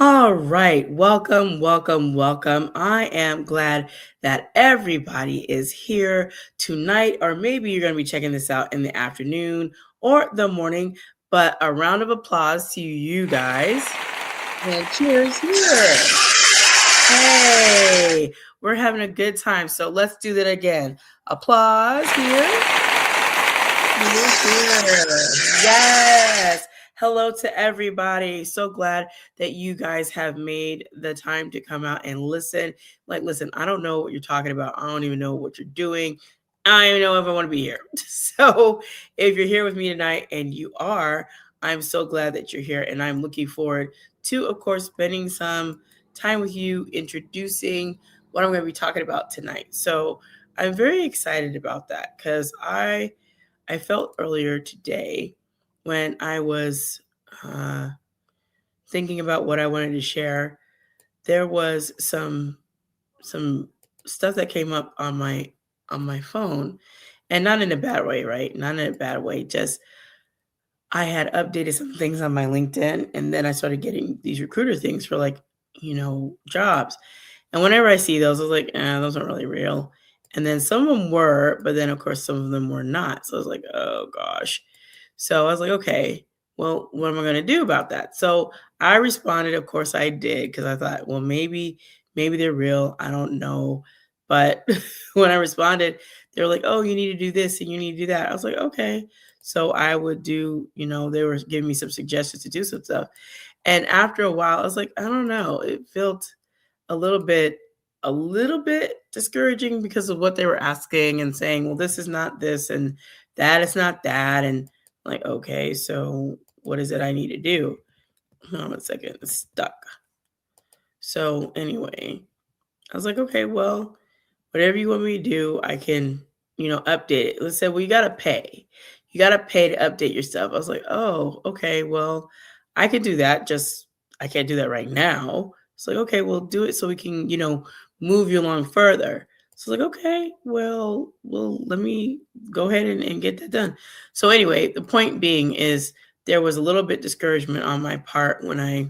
All right. Welcome, welcome, welcome. I am glad that everybody is here tonight, or maybe you're going to be checking this out in the afternoon or the morning. But a round of applause to you guys. And cheers here. Hey, we're having a good time. So let's do that again. Applause here. Here. Yes. Hello to everybody. So glad that you guys have made the time to come out and listen. Like, listen, I don't know what you're talking about. I don't even know what you're doing. I don't even know if I want to be here. So, if you're here with me tonight and you are, I'm so glad that you're here. And I'm looking forward to, of course, spending some time with you, introducing what I'm going to be talking about tonight. So, I'm very excited about that because I felt earlier today when I was thinking about what I wanted to share, there was some stuff that came up on my phone, and not in a bad way, right? Not in a bad way. Just I had updated some things on my LinkedIn, and then I started getting these recruiter things for jobs. And whenever I see those, I was like, those aren't really real. And then some of them were, but then of course some of them were not. So I was like, oh gosh. So I was like, okay, well, what am I going to do about that? So I responded, of course I did, because I thought, well, maybe they're real. I don't know. But when I responded, they were like, oh, you need to do this and you need to do that. I was like, okay. So I would do, they were giving me some suggestions to do some stuff. And after a while, I was like, I don't know. It felt a little bit discouraging because of what they were asking and saying, well, this is not this and that is not that. And like, okay, so what is it I need to do? Hold on 1 second, it's stuck. So anyway, I was like, okay, well, whatever you want me to do, I can, update it. Let's say, well, you got to pay. You got to pay to update your stuff. I was like, oh, okay, well, I could do that. Just, I can't do that right now. It's like, okay, we'll do it so we can, move you along further. So like, okay, well, let me go ahead and get that done. So anyway, the point being is there was a little bit discouragement on my part when I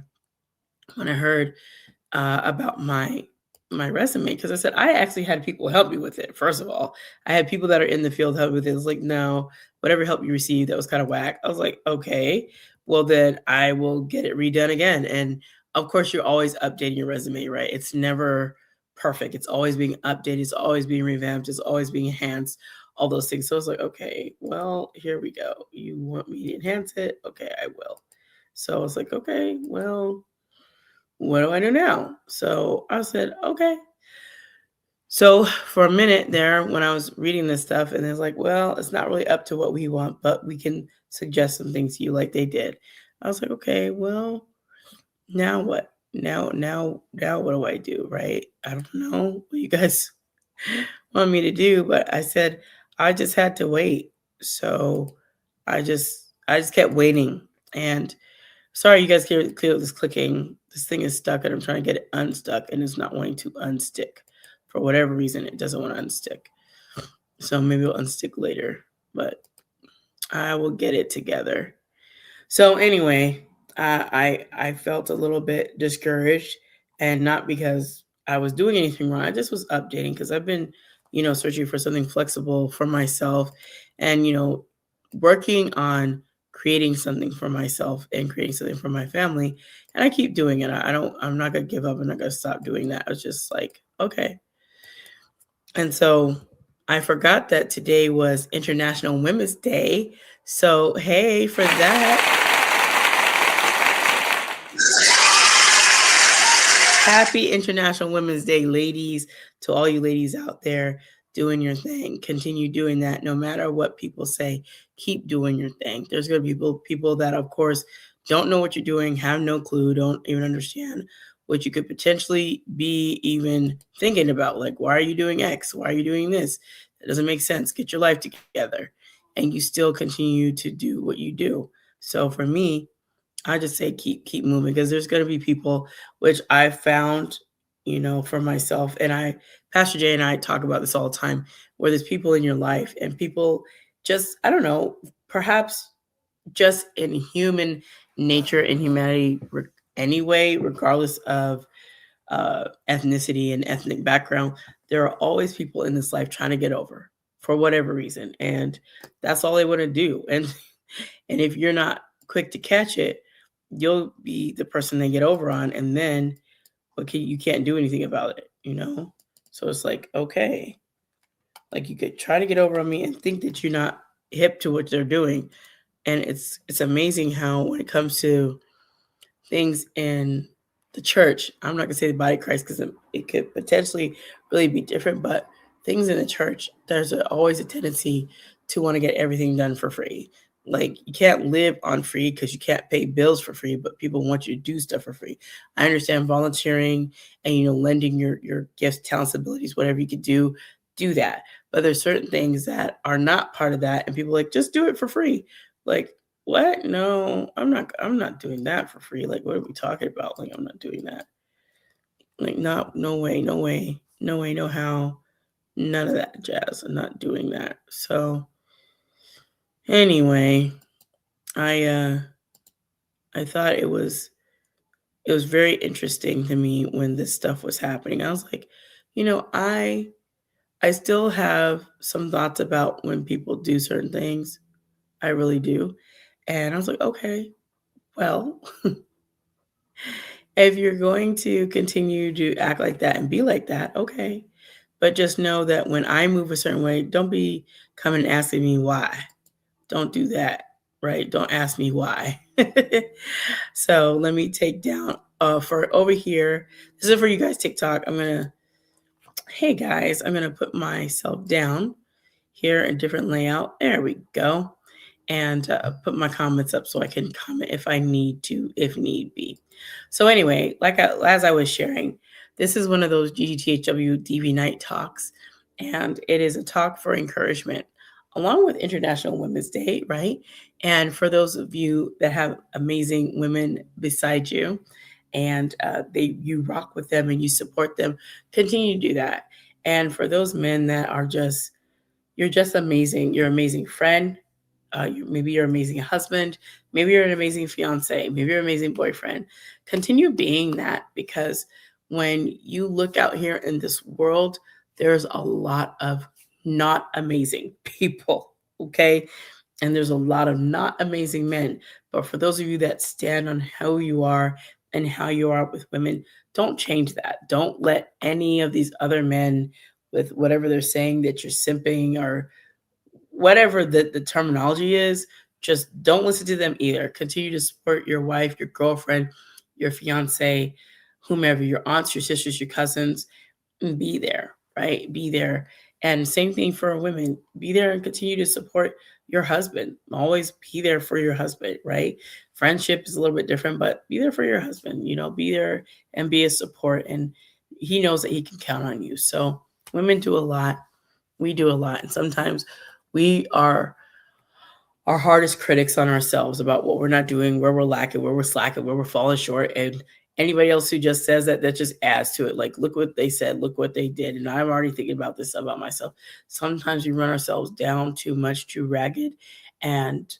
heard about my resume, because I said I actually had people help me with it. First of all, I had people that are in the field help with it. It was like, no, whatever help you received, that was kind of whack. I was like, okay, well then I will get it redone again. And of course, you're always updating your resume, right? It's never perfect. It's always being updated. It's always being revamped. It's always being enhanced. All those things. So it's like, okay, well, here we go. You want me to enhance it? Okay, I will. So I was like, okay, well, what do I do now? So I said, okay. So for a minute there, when I was reading this stuff, and it's like, well, it's not really up to what we want, but we can suggest some things to you like they did. I was like, okay, well, now what? Now what do I do? Right? I don't know what you guys want me to do, but I said I just had to wait. So I just kept waiting. And sorry, you guys hear clear this clicking. This thing is stuck, and I'm trying to get it unstuck, and it's not wanting to unstick. For whatever reason, it doesn't want to unstick. So maybe it'll unstick later, but I will get it together. So anyway, I felt a little bit discouraged, and not because I was doing anything wrong. I just was updating because I've been, searching for something flexible for myself, and working on creating something for myself and creating something for my family. And I keep doing it. I'm not gonna give up. I'm not gonna stop doing that. I was just like, okay. And so I forgot that today was International Women's Day. So hey, for that, happy International Women's Day, ladies, to all you ladies out there doing your thing. Continue doing that no matter what people say. Keep doing your thing. There's going to be people that, of course, don't know what you're doing, have no clue, don't even understand what you could potentially be even thinking about. Like, why are you doing X? Why are you doing this? That doesn't make sense. Get your life together. And you still continue to do what you do. So for me, I just say keep moving, because there's going to be people, which I found, for myself, and Pastor Jay and I talk about this all the time, where there's people in your life and people just, I don't know, perhaps just in human nature and humanity, anyway, regardless of ethnicity and ethnic background. There are always people in this life trying to get over for whatever reason, and that's all they want to do. And if you're not quick to catch it, you'll be the person they get over on, and then okay, you can't do anything about it, you know. So it's like, okay, like you could try to get over on me and think that you're not hip to what they're doing, and it's amazing how when it comes to things in the church. I'm not gonna say the body of Christ because it could potentially really be different, but things in the church, there's always a tendency to want to get everything done for free. Like you can't live on free because you can't pay bills for free, but people want you to do stuff for free. I understand volunteering and lending your gifts, talents, abilities, whatever you could do that. But there's certain things that are not part of that, and people are like just do it for free. Like what? No, I'm not doing that for free. Like, what are we talking about? Like, I'm not doing that. Like, not no way, no way, no way, no how. None of that jazz. I'm not doing that. So anyway, I I thought it was very interesting to me when this stuff was happening. I was like, I still have some thoughts about when people do certain things. I really do. And I was like, okay, well, if you're going to continue to act like that and be like that, okay. But just know that when I move a certain way, don't be coming and asking me why. Don't do that, right? Don't ask me why. So let me take down for over here. This is for you guys, TikTok. Hey guys, I'm gonna put myself down here in different layout. There we go. And put my comments up so I can comment if I need to, if need be. So anyway, as I was sharing, this is one of those GGTHW DV night talks, and it is a talk for encouragement, along with International Women's Day, right? And for those of you that have amazing women beside you, and you rock with them and you support them, continue to do that. And for those men that are you're just amazing. You're an amazing friend. Maybe you're an amazing husband. Maybe you're an amazing fiance. Maybe you're an amazing boyfriend. Continue being that, because when you look out here in this world, there's a lot of not amazing people. Okay. And there's a lot of not amazing men. But for those of you that stand on who you are and how you are with women, don't change that. Don't let any of these other men, with whatever they're saying that you're simping or whatever the terminology is, just don't listen to them either. Continue to support your wife, your girlfriend, your fiance, whomever, your aunts, your sisters, your cousins, and be there, right? Be there. And same thing for women. Be there and continue to support your husband. Always be there for your husband, right? Friendship is a little bit different, but be there for your husband. Be there and be a support. And he knows that he can count on you. So women do a lot. We do a lot. And sometimes we are our hardest critics on ourselves about what we're not doing, where we're lacking, where we're slacking, where we're falling short. And anybody else who just says that, that just adds to it. Like, look what they said, look what they did. And I'm already thinking about this about myself. Sometimes we run ourselves down too much, too ragged. And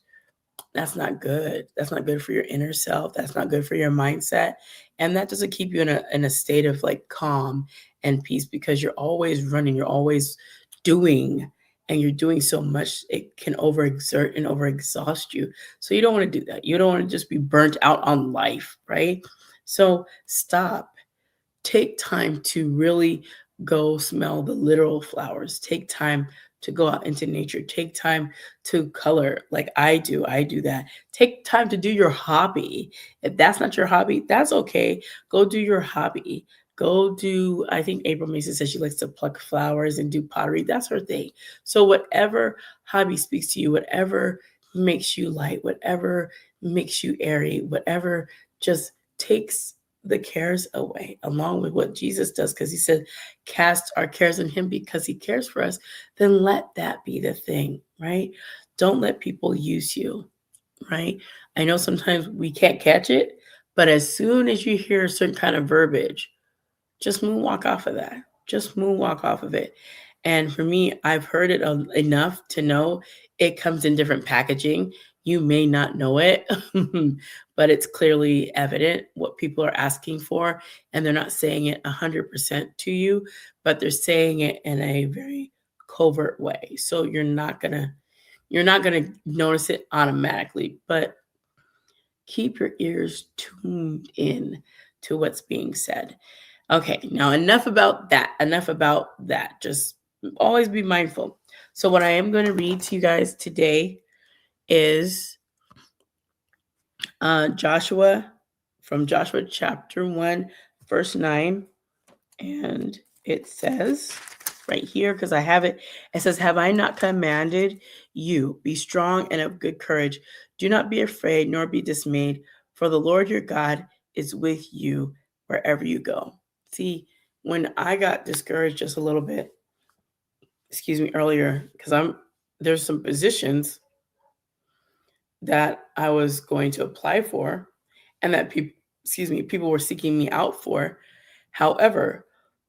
that's not good. That's not good for your inner self. That's not good for your mindset. And that doesn't keep you in a state of like calm and peace, because you're always running, you're always doing, and you're doing so much, it can overexert and overexhaust you. So you don't want to do that. You don't want to just be burnt out on life, right? So stop. Take time to really go smell the literal flowers. Take time to go out into nature. Take time to color like I do. I do that. Take time to do your hobby. If that's not your hobby, that's okay. Go do your hobby. Go do, I think April Mason says she likes to pluck flowers and do pottery. That's her thing. So whatever hobby speaks to you, whatever makes you light, whatever makes you airy, whatever just takes the cares away, along with what Jesus does, because he said, cast our cares on him because he cares for us, then let that be the thing, right? Don't let people use you, right? I know sometimes we can't catch it, but as soon as you hear a certain kind of verbiage, just moonwalk off of that. Just moonwalk off of it. And for me, I've heard it enough to know it comes in different packaging. You may not know it, but it's clearly evident what people are asking for, and they're not saying it 100% to you, but they're saying it in a very covert way. So you're not gonna notice it automatically, but keep your ears tuned in to what's being said. Okay, now enough about that. Enough about that. Just always be mindful. So, what I am going to read to you guys today is Joshua, from Joshua chapter 1, verse 9. And it says right here, because I have it, it says, "Have I not commanded you? Be strong and of good courage. Do not be afraid nor be dismayed, for the Lord your God is with you wherever you go." See, when I got discouraged just a little bit, excuse me, earlier, because there's some positions that I was going to apply for and that people were seeking me out for. However,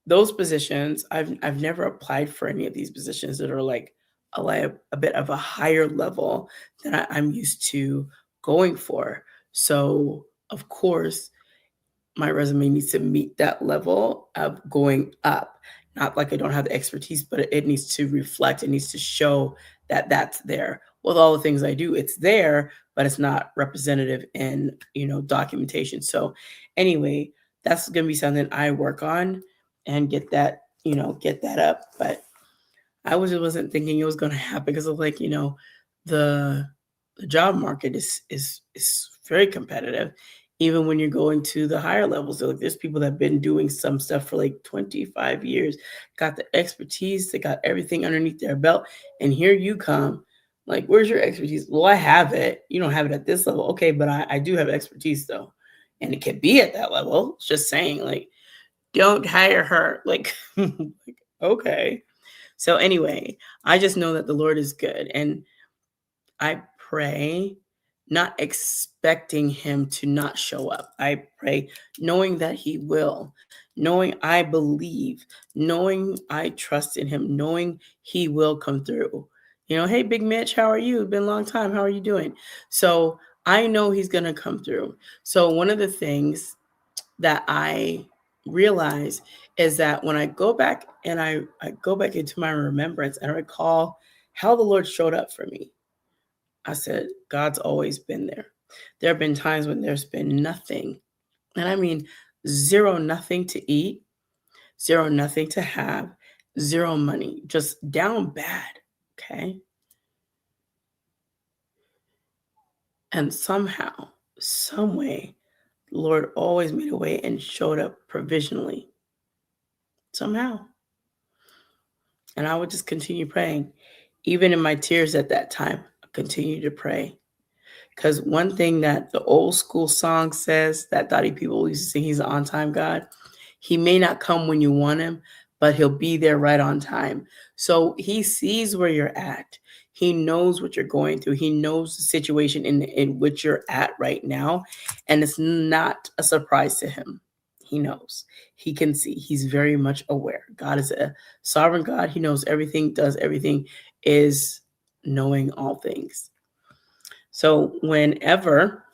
those positions, I've never applied for any of these positions that are like a bit of a higher level than I'm used to going for. So, of course, my resume needs to meet that level of going up. Not like I don't have the expertise, but it needs to reflect, it needs to show that that's there. With all the things I do, it's there, but it's not representative in, documentation. So anyway, that's going to be something I work on and get that up. But I wasn't thinking it was going to happen because of like, the the job market is very competitive. Even when you're going to the higher levels, like there's people that have been doing some stuff for like 25 years, got the expertise, they got everything underneath their belt, and here you come. Like, where's your expertise? Well, I have it. You don't have it at this level. Okay, but I do have expertise though. And it can be at that level. It's just saying, like, don't hire her. Like, like, okay. So anyway, I just know that the Lord is good. And I pray not expecting him to not show up. I pray knowing that he will, knowing I believe, knowing I trust in him, knowing he will come through. Hey, Big Mitch, how are you? It's been a long time. How are you doing? So I know he's going to come through. So one of the things that I realize is that when I go back and I go back into my remembrance and I recall how the Lord showed up for me, I said, God's always been there. There have been times when there's been nothing, and I mean zero, nothing to eat, zero, nothing to have, zero money, just down bad. Okay. And somehow, some way, the Lord always made a way and showed up provisionally. Somehow. And I would just continue praying. Even in my tears at that time, I continued to pray. Because one thing that the old school song says that Dottie people used to sing, he's an on time God. He may not come when you want him, but he'll be there right on time. So he sees where you're at. He knows what you're going through. He knows the situation in which you're at right now. And it's not a surprise to him. He knows. He can see. He's very much aware. God is a sovereign God. He knows everything, does everything, is knowing all things. So whenever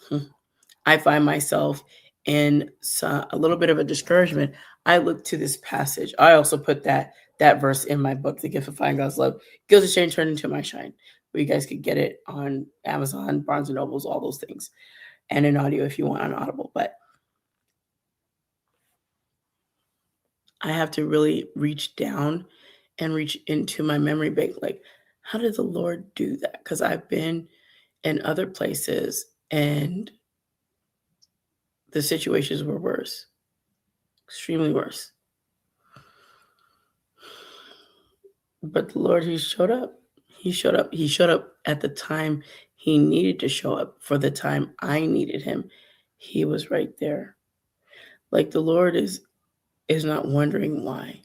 I find myself in a little bit of a discouragement, I look to this passage. I also put that verse in my book, The Gift of Finding God's Love, Guilt and Shame Turned Into My Shine, where you guys could get it on Amazon, Barnes and Nobles, all those things, and in audio if you want on Audible. But I have to really reach down and reach into my memory bank. Like, how did the Lord do that? Because I've been in other places and the situations were worse, extremely worse. But the Lord, he showed up. He showed up. He showed up at the time he needed to show up. For the time I needed him, he was right there. Like, the Lord is not wondering why.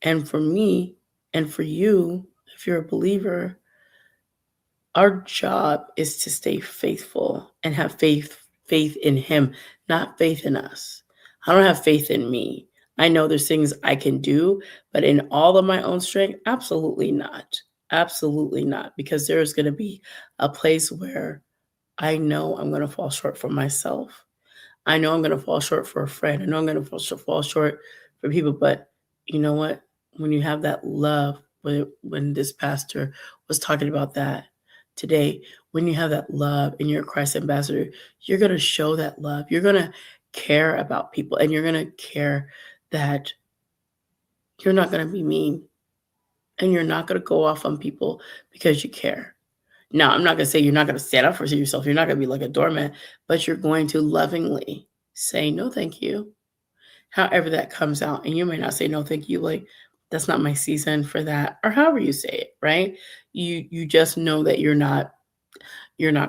And for me and for you, if you're a believer, our job is to stay faithful and have faith in him, not faith in us. I don't have faith in me. I know there's things I can do, but in all of my own strength, absolutely not. Absolutely not. Because there's going to be a place where I know I'm going to fall short for myself. I know I'm going to fall short for a friend. I know I'm going to fall short for people. But you know what? When you have that love, when this pastor was talking about that today, when you have that love and you're a Christ ambassador, you're going to show that love. You're going to care about people, and you're going to care that you're not going to be mean, and you're not going to go off on people because you care. Now, I'm not going to say you're not going to stand up for yourself. You're not going to be like a doormat, but you're going to lovingly say, no, thank you. However that comes out. And you may not say, no, thank you. Like, that's not my season for that. Or however you say it, right? You just know that you're not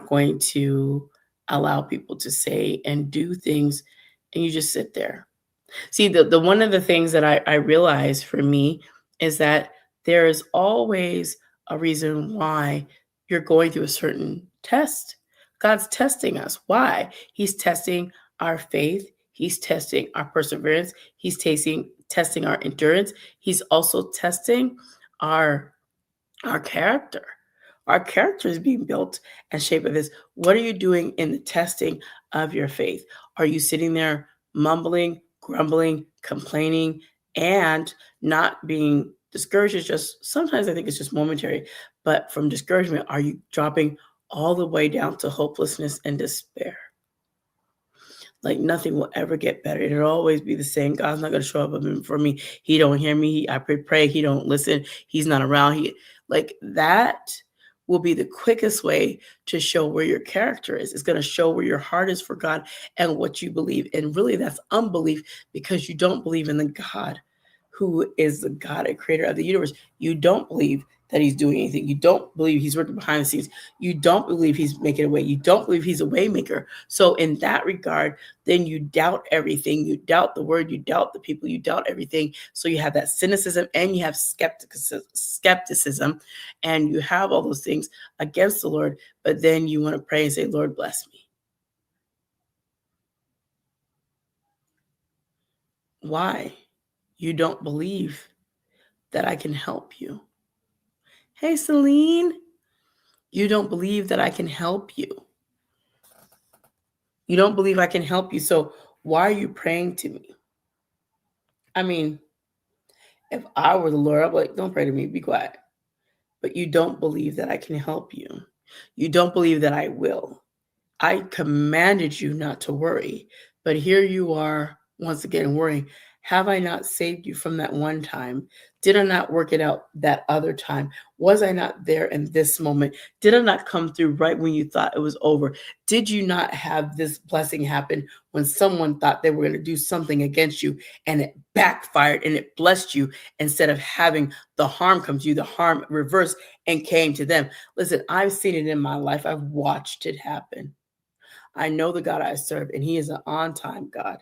going to allow people to say and do things, and you just sit there. See, the one of the things that I realize for me is that there is always a reason why you're going through a certain test. God's testing us. Why? He's testing our faith. He's testing our perseverance. He's testing our endurance. He's also testing our our character. Our character is being built and shaped by this. What are you doing in the testing of your faith? Are you sitting there mumbling, grumbling, complaining, and not being discouraged? Is just sometimes I think it's just momentary, but from discouragement, are you dropping all the way down to hopelessness and despair? Like nothing will ever get better. It'll always be the same. God's not going to show up for me. He don't hear me. I pray. He don't listen. He's not around. He like that will be the quickest way to show where your character is. It's going to show where your heart is for God and what you believe. And really that's unbelief because you don't believe in the God who is the God and creator of the universe. You don't believe that he's doing anything. You don't believe he's working behind the scenes. You don't believe he's making a way. You don't believe he's a way maker. So in that regard, then you doubt everything. You doubt the word. You doubt the people. You doubt everything. So you have that cynicism and you have skepticism, and you have all those things against the Lord. But then you want to pray and say, Lord, bless me. Why? You don't believe that I can help you. Hey, Celine, you don't believe that I can help you. You don't believe I can help you. So why are you praying to me? I mean, if I were the Lord, I'd be like, don't pray to me, be quiet. But you don't believe that I can help you. You don't believe that I will. I commanded you not to worry, but here you are once again worrying. Have I not saved you from that one time? Did I not work it out that other time? Was I not there in this moment? Did I not come through right when you thought it was over? Did you not have this blessing happen when someone thought they were going to do something against you and it backfired and it blessed you instead of having the harm come to you, the harm reversed and came to them? Listen, I've seen it in my life. I've watched it happen. I know the God I serve, and he is an on-time God.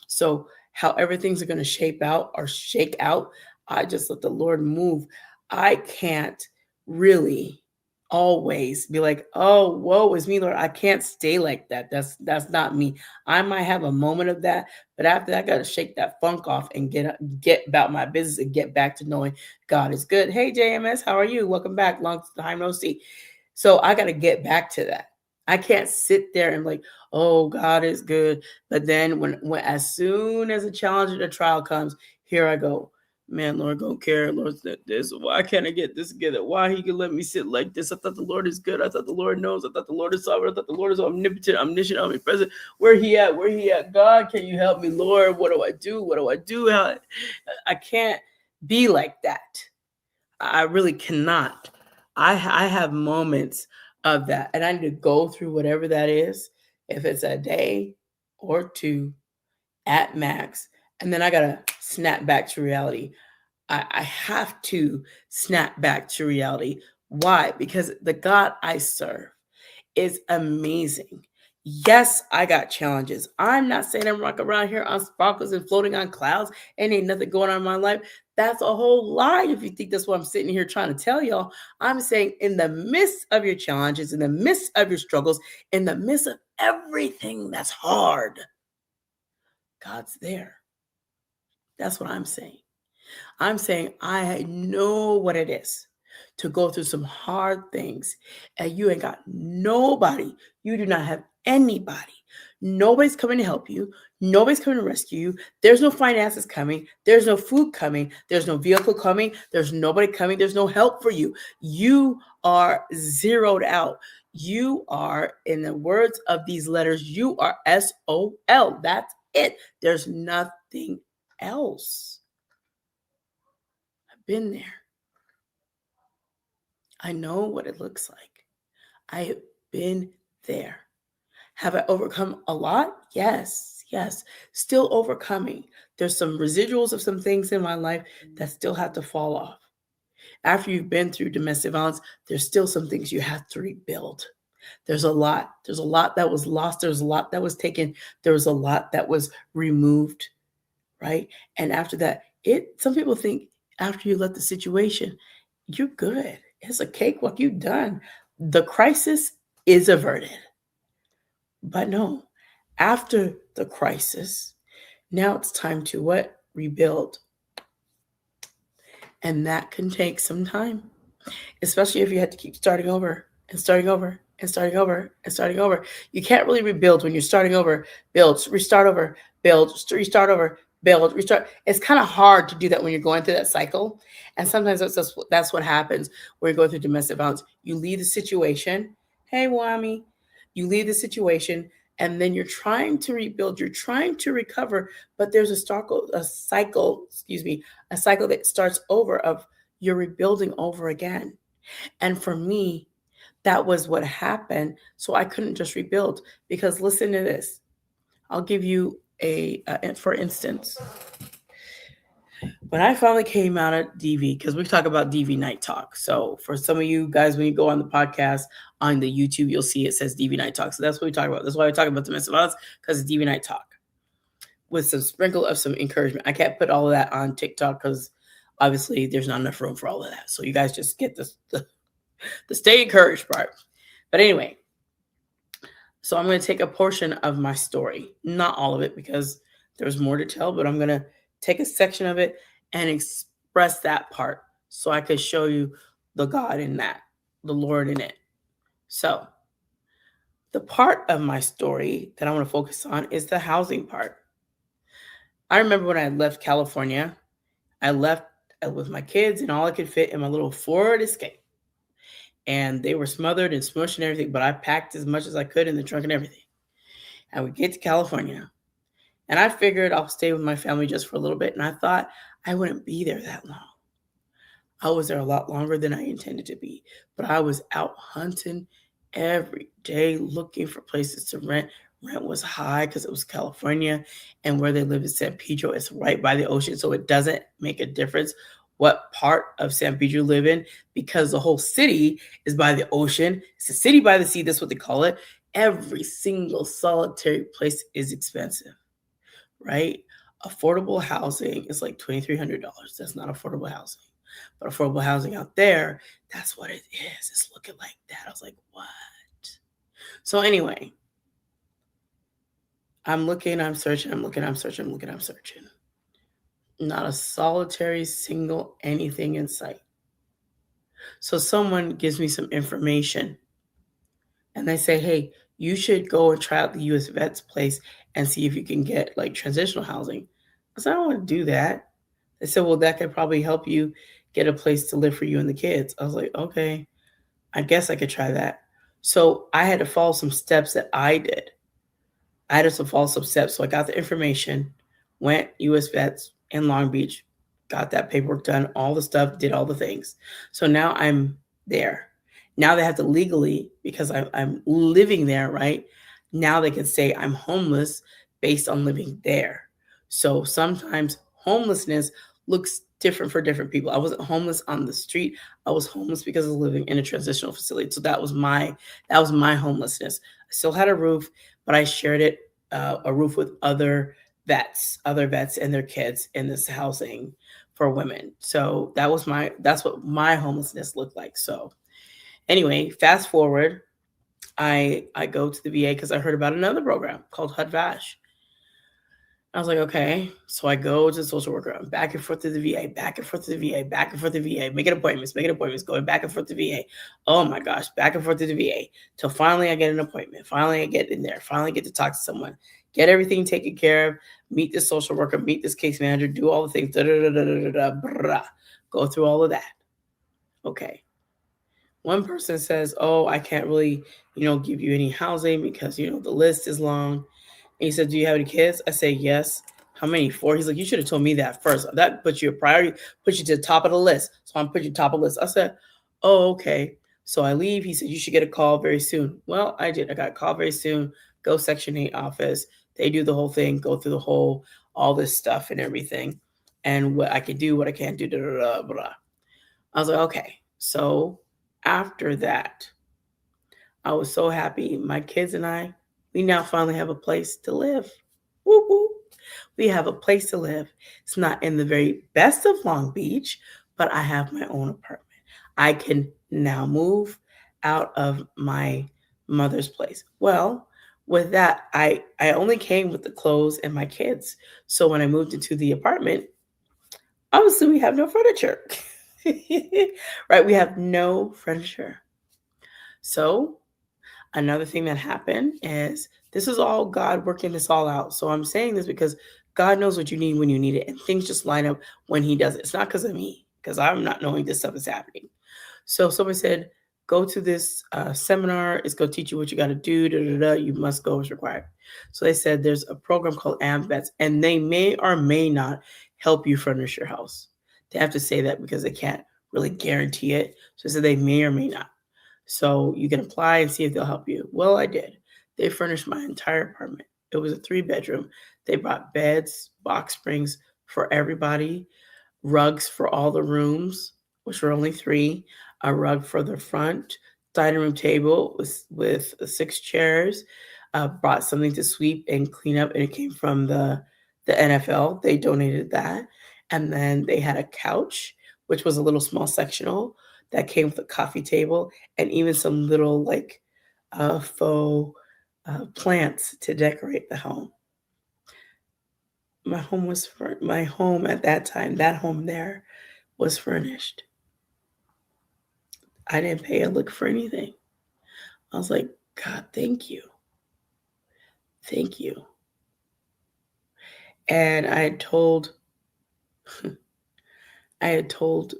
So however things are going to shape out or shake out, I just let the Lord move. I can't really always be like, oh, woe is me, Lord. I can't stay like that. That's not me. I might have a moment of that, but after that, I got to shake that funk off and get about my business and get back to knowing God is good. Hey, JMS, how are you? Welcome back. Long time no see. So I got to get back to that. I can't sit there and like, oh, God is good. But then when as soon as a challenge or the trial comes, here I go. Man, Lord, don't care. Lord, this. Why can't I get this together? Why he can let me sit like this? I thought the Lord is good. I thought the Lord knows. I thought the Lord is sovereign. I thought the Lord is omnipotent, omniscient, omnipresent. Where he at? Where he at? God, can you help me, Lord? What do I do? What do I do? I can't be like that. I really cannot. I have moments of that, and I need to go through whatever that is, if it's a day or two at max, and then I gotta snap back to reality. I have to snap back to reality. Why? Because the God I serve is amazing. Yes, I got challenges. I'm not saying I'm rocking around here on sparkles and floating on clouds and ain't nothing going on in my life. That's a whole lie if you think that's what I'm sitting here trying to tell y'all. I'm saying in the midst of your challenges, in the midst of your struggles, in the midst of everything that's hard, God's there. That's what I'm saying. I'm saying I know what it is. to go through some hard things, and you ain't got nobody. You do not have anybody. Nobody's coming to help you. Nobody's coming to rescue you. There's no finances coming. There's no food coming. There's no vehicle coming. There's nobody coming. There's no help for you. You are zeroed out. You are, in the words of these letters, you are SOL. That's it. There's nothing else. I've been there. I know what it looks like. I have been there. Have I overcome a lot? Yes, yes. Still overcoming. There's some residuals of some things in my life that still have to fall off. After you've been through domestic violence, there's still some things you have to rebuild. There's a lot. There's a lot that was lost. There's a lot that was taken. There was a lot that was removed, right? And after that, some people think after you let the situation, you're good. It's a cakewalk. You're done. The crisis is averted. But no, after the crisis, now it's time to what? Rebuild. And that can take some time, especially if you had to keep starting over and starting over and starting over and starting over. You can't really rebuild when you're starting over, build, restart over, build, restart over, build, restart. It's kind of hard to do that when you're going through that cycle. And sometimes that's what happens when you're going through domestic violence. You leave the situation. Hey, Wami, you leave the situation, and then you're trying to rebuild. You're trying to recover, but there's a cycle that starts over of you're rebuilding over again. And for me, that was what happened. So I couldn't just rebuild because listen to this. I'll give you for instance, when I finally came out of DV, because we talk about DV Night Talk. So for some of you guys, when you go on the podcast on the YouTube, you'll see it says DV Night Talk. So that's what we talk about. That's why we talk about domestic violence, because it's DV Night Talk with some sprinkle of some encouragement. I can't put all of that on TikTok because obviously there's not enough room for all of that. So you guys just get the Stay Ecourged part. But anyway, so I'm going to take a portion of my story, not all of it because there's more to tell, but I'm going to take a section of it and express that part so I could show you the God in that, the Lord in it. So the part of my story that I want to focus on is the housing part. I remember when I left California, I left with my kids and all I could fit in my little Ford Escape. And they were smothered and smushed and everything, but I packed as much as I could in the trunk and everything. And we get to California. And I figured I'll stay with my family just for a little bit. And I thought I wouldn't be there that long. I was there a lot longer than I intended to be. But I was out hunting every day, looking for places to rent. Rent was high because it was California. And where they live in San Pedro, it's right by the ocean. So it doesn't make a difference what part of San Pedro you live in, because the whole city is by the ocean. It's a city by the sea. That's what they call it. Every single solitary place is expensive, right? Affordable housing is like $2,300. That's not affordable housing. But affordable housing out there, that's what it is. It's looking like that. I was like, what? So anyway, I'm looking, I'm searching, I'm looking, I'm searching, I'm looking, I'm searching. Not a solitary single anything in sight. So someone gives me some information and they say, hey, you should go and try out the US Vets place and see if you can get like transitional housing. I said, I don't want to do that. They said, well, that could probably help you get a place to live for you and the kids. I was like, okay, I guess I could try that. So I had to follow some steps that I did. I had to follow some steps. So I got the information, went US Vets in Long Beach, got that paperwork done, all the stuff, did all the things. So now I'm there. Now they have to legally, because I'm living there, right? Now they can say I'm homeless based on living there. So sometimes homelessness looks different for different people. I wasn't homeless on the street. I was homeless because I was living in a transitional facility. So that was my homelessness. I still had a roof, but I shared it, a roof with other vets and their kids in this housing for women. So that's what my homelessness looked like. So anyway, fast forward, I go to the VA because I heard about another program called HUD-VASH. I was like, okay. So I go to the social worker. I'm back and forth to the VA, back and forth to the VA, back and forth to the VA, making appointments, going back and forth to the VA. Oh my gosh, back and forth to the VA. Till finally I get an appointment. Finally I get in there. Finally get to talk to someone. Get everything taken care of. Meet this social worker, meet this case manager, do all the things. Go through all of that. Okay. One person says, oh, I can't really, give you any housing because, the list is long. And he said, do you have any kids? I say, yes. How many? 4? He's like, you should have told me that first. That puts you a priority, puts you to the top of the list. So I'm putting you top of the list. I said, oh, okay. So I leave. He said, you should get a call very soon. Well, I did. I got a call very soon. Go Section 8 office. They do the whole thing, go through all this stuff and everything. And what I can do, what I can't do, blah, blah, blah. I was like, okay. So after that, I was so happy. My kids and I, we now finally have a place to live. Woo woo. We have a place to live. It's not in the very best of Long Beach, but I have my own apartment. I can now move out of my mother's place. Well, with that, I only came with the clothes and my kids. So when I moved into the apartment, obviously we have no furniture. Right? We have no furniture. So another thing that happened is this is all God working this all out. So I'm saying this because God knows what you need when you need it, and things just line up when He does it. It's not because of me, because I'm not knowing this stuff is happening. So someone said, go to this seminar. It's going to teach you what you got to do. Da, da, da. You must go as required. So they said there's a program called AMVETS, and they may or may not help you furnish your house. They have to say that because they can't really guarantee it. So they said they may or may not. So you can apply and see if they'll help you. Well, I did. They furnished my entire apartment. It was a 3-bedroom. They brought beds, box springs for everybody, rugs for all the rooms, which were only 3, a rug for the front, dining room table with 6 chairs, brought something to sweep and clean up, and it came from the NFL. They donated that. And then they had a couch, which was a little small sectional that came with a coffee table and even some little faux plants to decorate the home. My home at that time, that home there was furnished. I didn't pay a lick for anything. I was like, God, thank you. Thank you. And I had told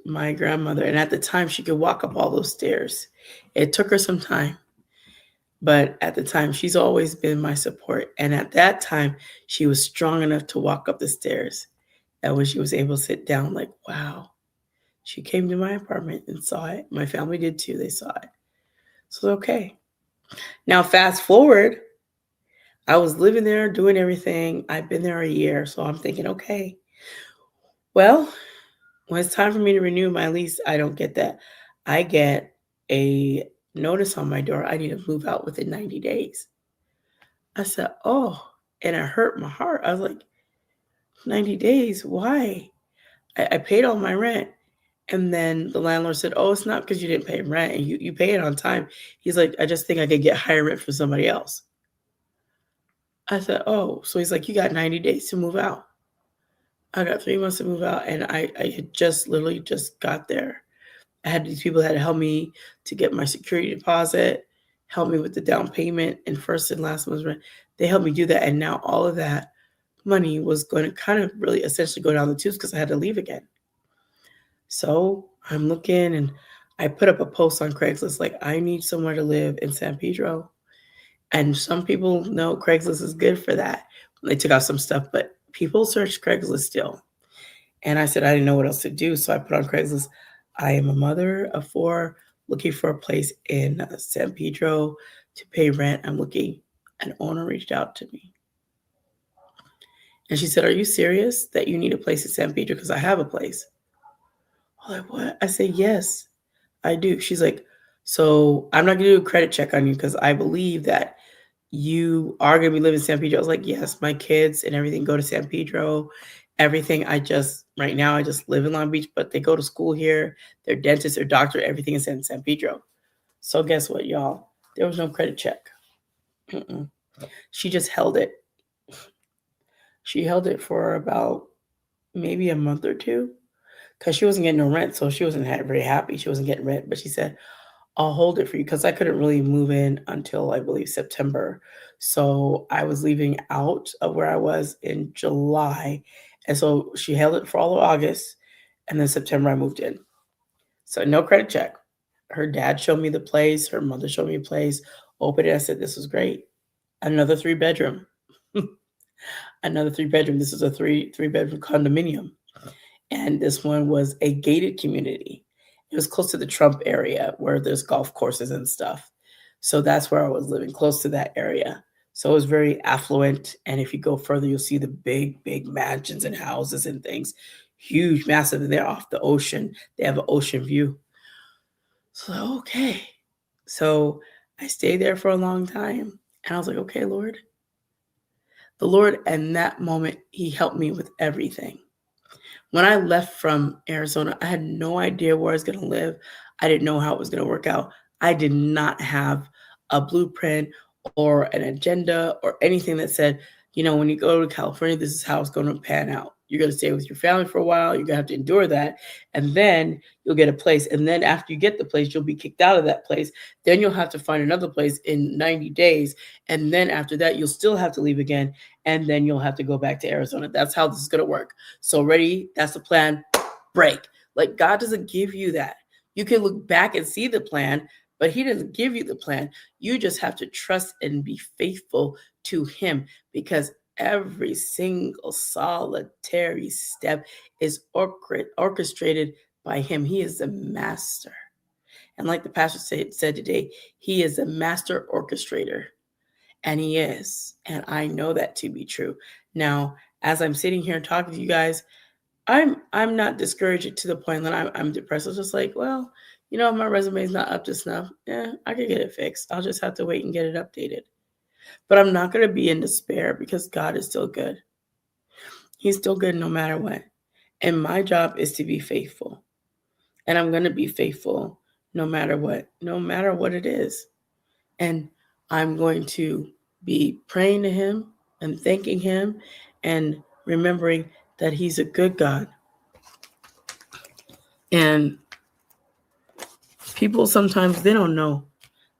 my grandmother, and at the time she could walk up all those stairs. It took her some time, but at the time she's always been my support. And at that time she was strong enough to walk up the stairs. And when she was able to sit down, like, wow, she came to my apartment and saw it. My family did too. They saw it. So okay. Now fast forward, I was living there doing everything. I've been there a year. So I'm thinking, okay, well, when it's time for me to renew my lease, I don't get that. I get a notice on my door. I need to move out within 90 days. I said, oh, and it hurt my heart. I was like, 90 days? Why? I paid all my rent. And then the landlord said, oh, it's not because you didn't pay rent and you pay it on time. He's like, I just think I could get higher rent from somebody else. I said, oh, so he's like, you got 90 days to move out. I got 3 months to move out, and I had just literally just got there. I had these people that had helped me to get my security deposit, help me with the down payment and first and last month's rent. They helped me do that, and now all of that money was going to kind of really essentially go down the tubes because I had to leave again. So I'm looking, and I put up a post on Craigslist like, I need somewhere to live in San Pedro. And some people know Craigslist is good for that. They took out some stuff, but people search Craigslist still. And I said I didn't know what else to do. So I put on Craigslist, I am a mother of 4 looking for a place in San Pedro to pay rent. I'm looking. An owner reached out to me. And she said, are you serious that you need a place in San Pedro? Because I have a place. I'm like, what? I said, yes, I do. She's like, so I'm not going to do a credit check on you because I believe that you are going to be living in San Pedro. I was like, yes, my kids and everything go to San Pedro. Everything. Right now, I just live in Long Beach, but they go to school here. Their dentist, their doctor, everything is in San Pedro. So guess what, y'all? There was no credit check. She just held it. She held it for about maybe a month or two because she wasn't getting no rent, so she wasn't very happy. She wasn't getting rent, but she said, "I'll hold it for you," because I couldn't really move in until I believe September. So I was leaving out of where I was in July, and so she held it for all of August, and then September I moved in. So no credit check. Her dad showed me the place. Her mother showed me the place. Opened it. I said, "This was great." Another 3 bedroom. Another 3 bedroom. This is a three bedroom condominium, and this one was a gated community. It was close to the Trump area where there's golf courses and stuff. So that's where I was living, close to that area. So it was very affluent. And if you go further, you'll see the big, big mansions and houses and things. Huge, massive. And they're off the ocean. They have an ocean view. So, okay. So I stayed there for a long time. And I was like, okay, Lord. The Lord, in that moment, He helped me with everything. When I left from Arizona, I had no idea where I was going to live. I didn't know how it was going to work out. I did not have a blueprint or an agenda or anything that said, when you go to California, this is how it's going to pan out. You're going to stay with your family for a while. You're going to have to endure that. And then you'll get a place. And then after you get the place, you'll be kicked out of that place. Then you'll have to find another place in 90 days. And then after that, you'll still have to leave again. And then you'll have to go back to Arizona. That's how this is going to work. So ready? That's the plan. Break. Like God doesn't give you that. You can look back and see the plan, but He doesn't give you the plan. You just have to trust and be faithful to Him, because every single solitary step is orchestrated by Him. He is the master. And like the pastor said today, He is a master orchestrator. And He is. And I know that to be true. Now, as I'm sitting here and talking to you guys, I'm not discouraged to the point that I'm depressed. I was just like, well, my resume is not up to snuff. Yeah, I could get it fixed. I'll just have to wait and get it updated. But I'm not going to be in despair, because God is still good. He's still good no matter what. And my job is to be faithful. And I'm going to be faithful no matter what it is. And I'm going to be praying to Him and thanking Him and remembering that He's a good God. And people sometimes, they don't know.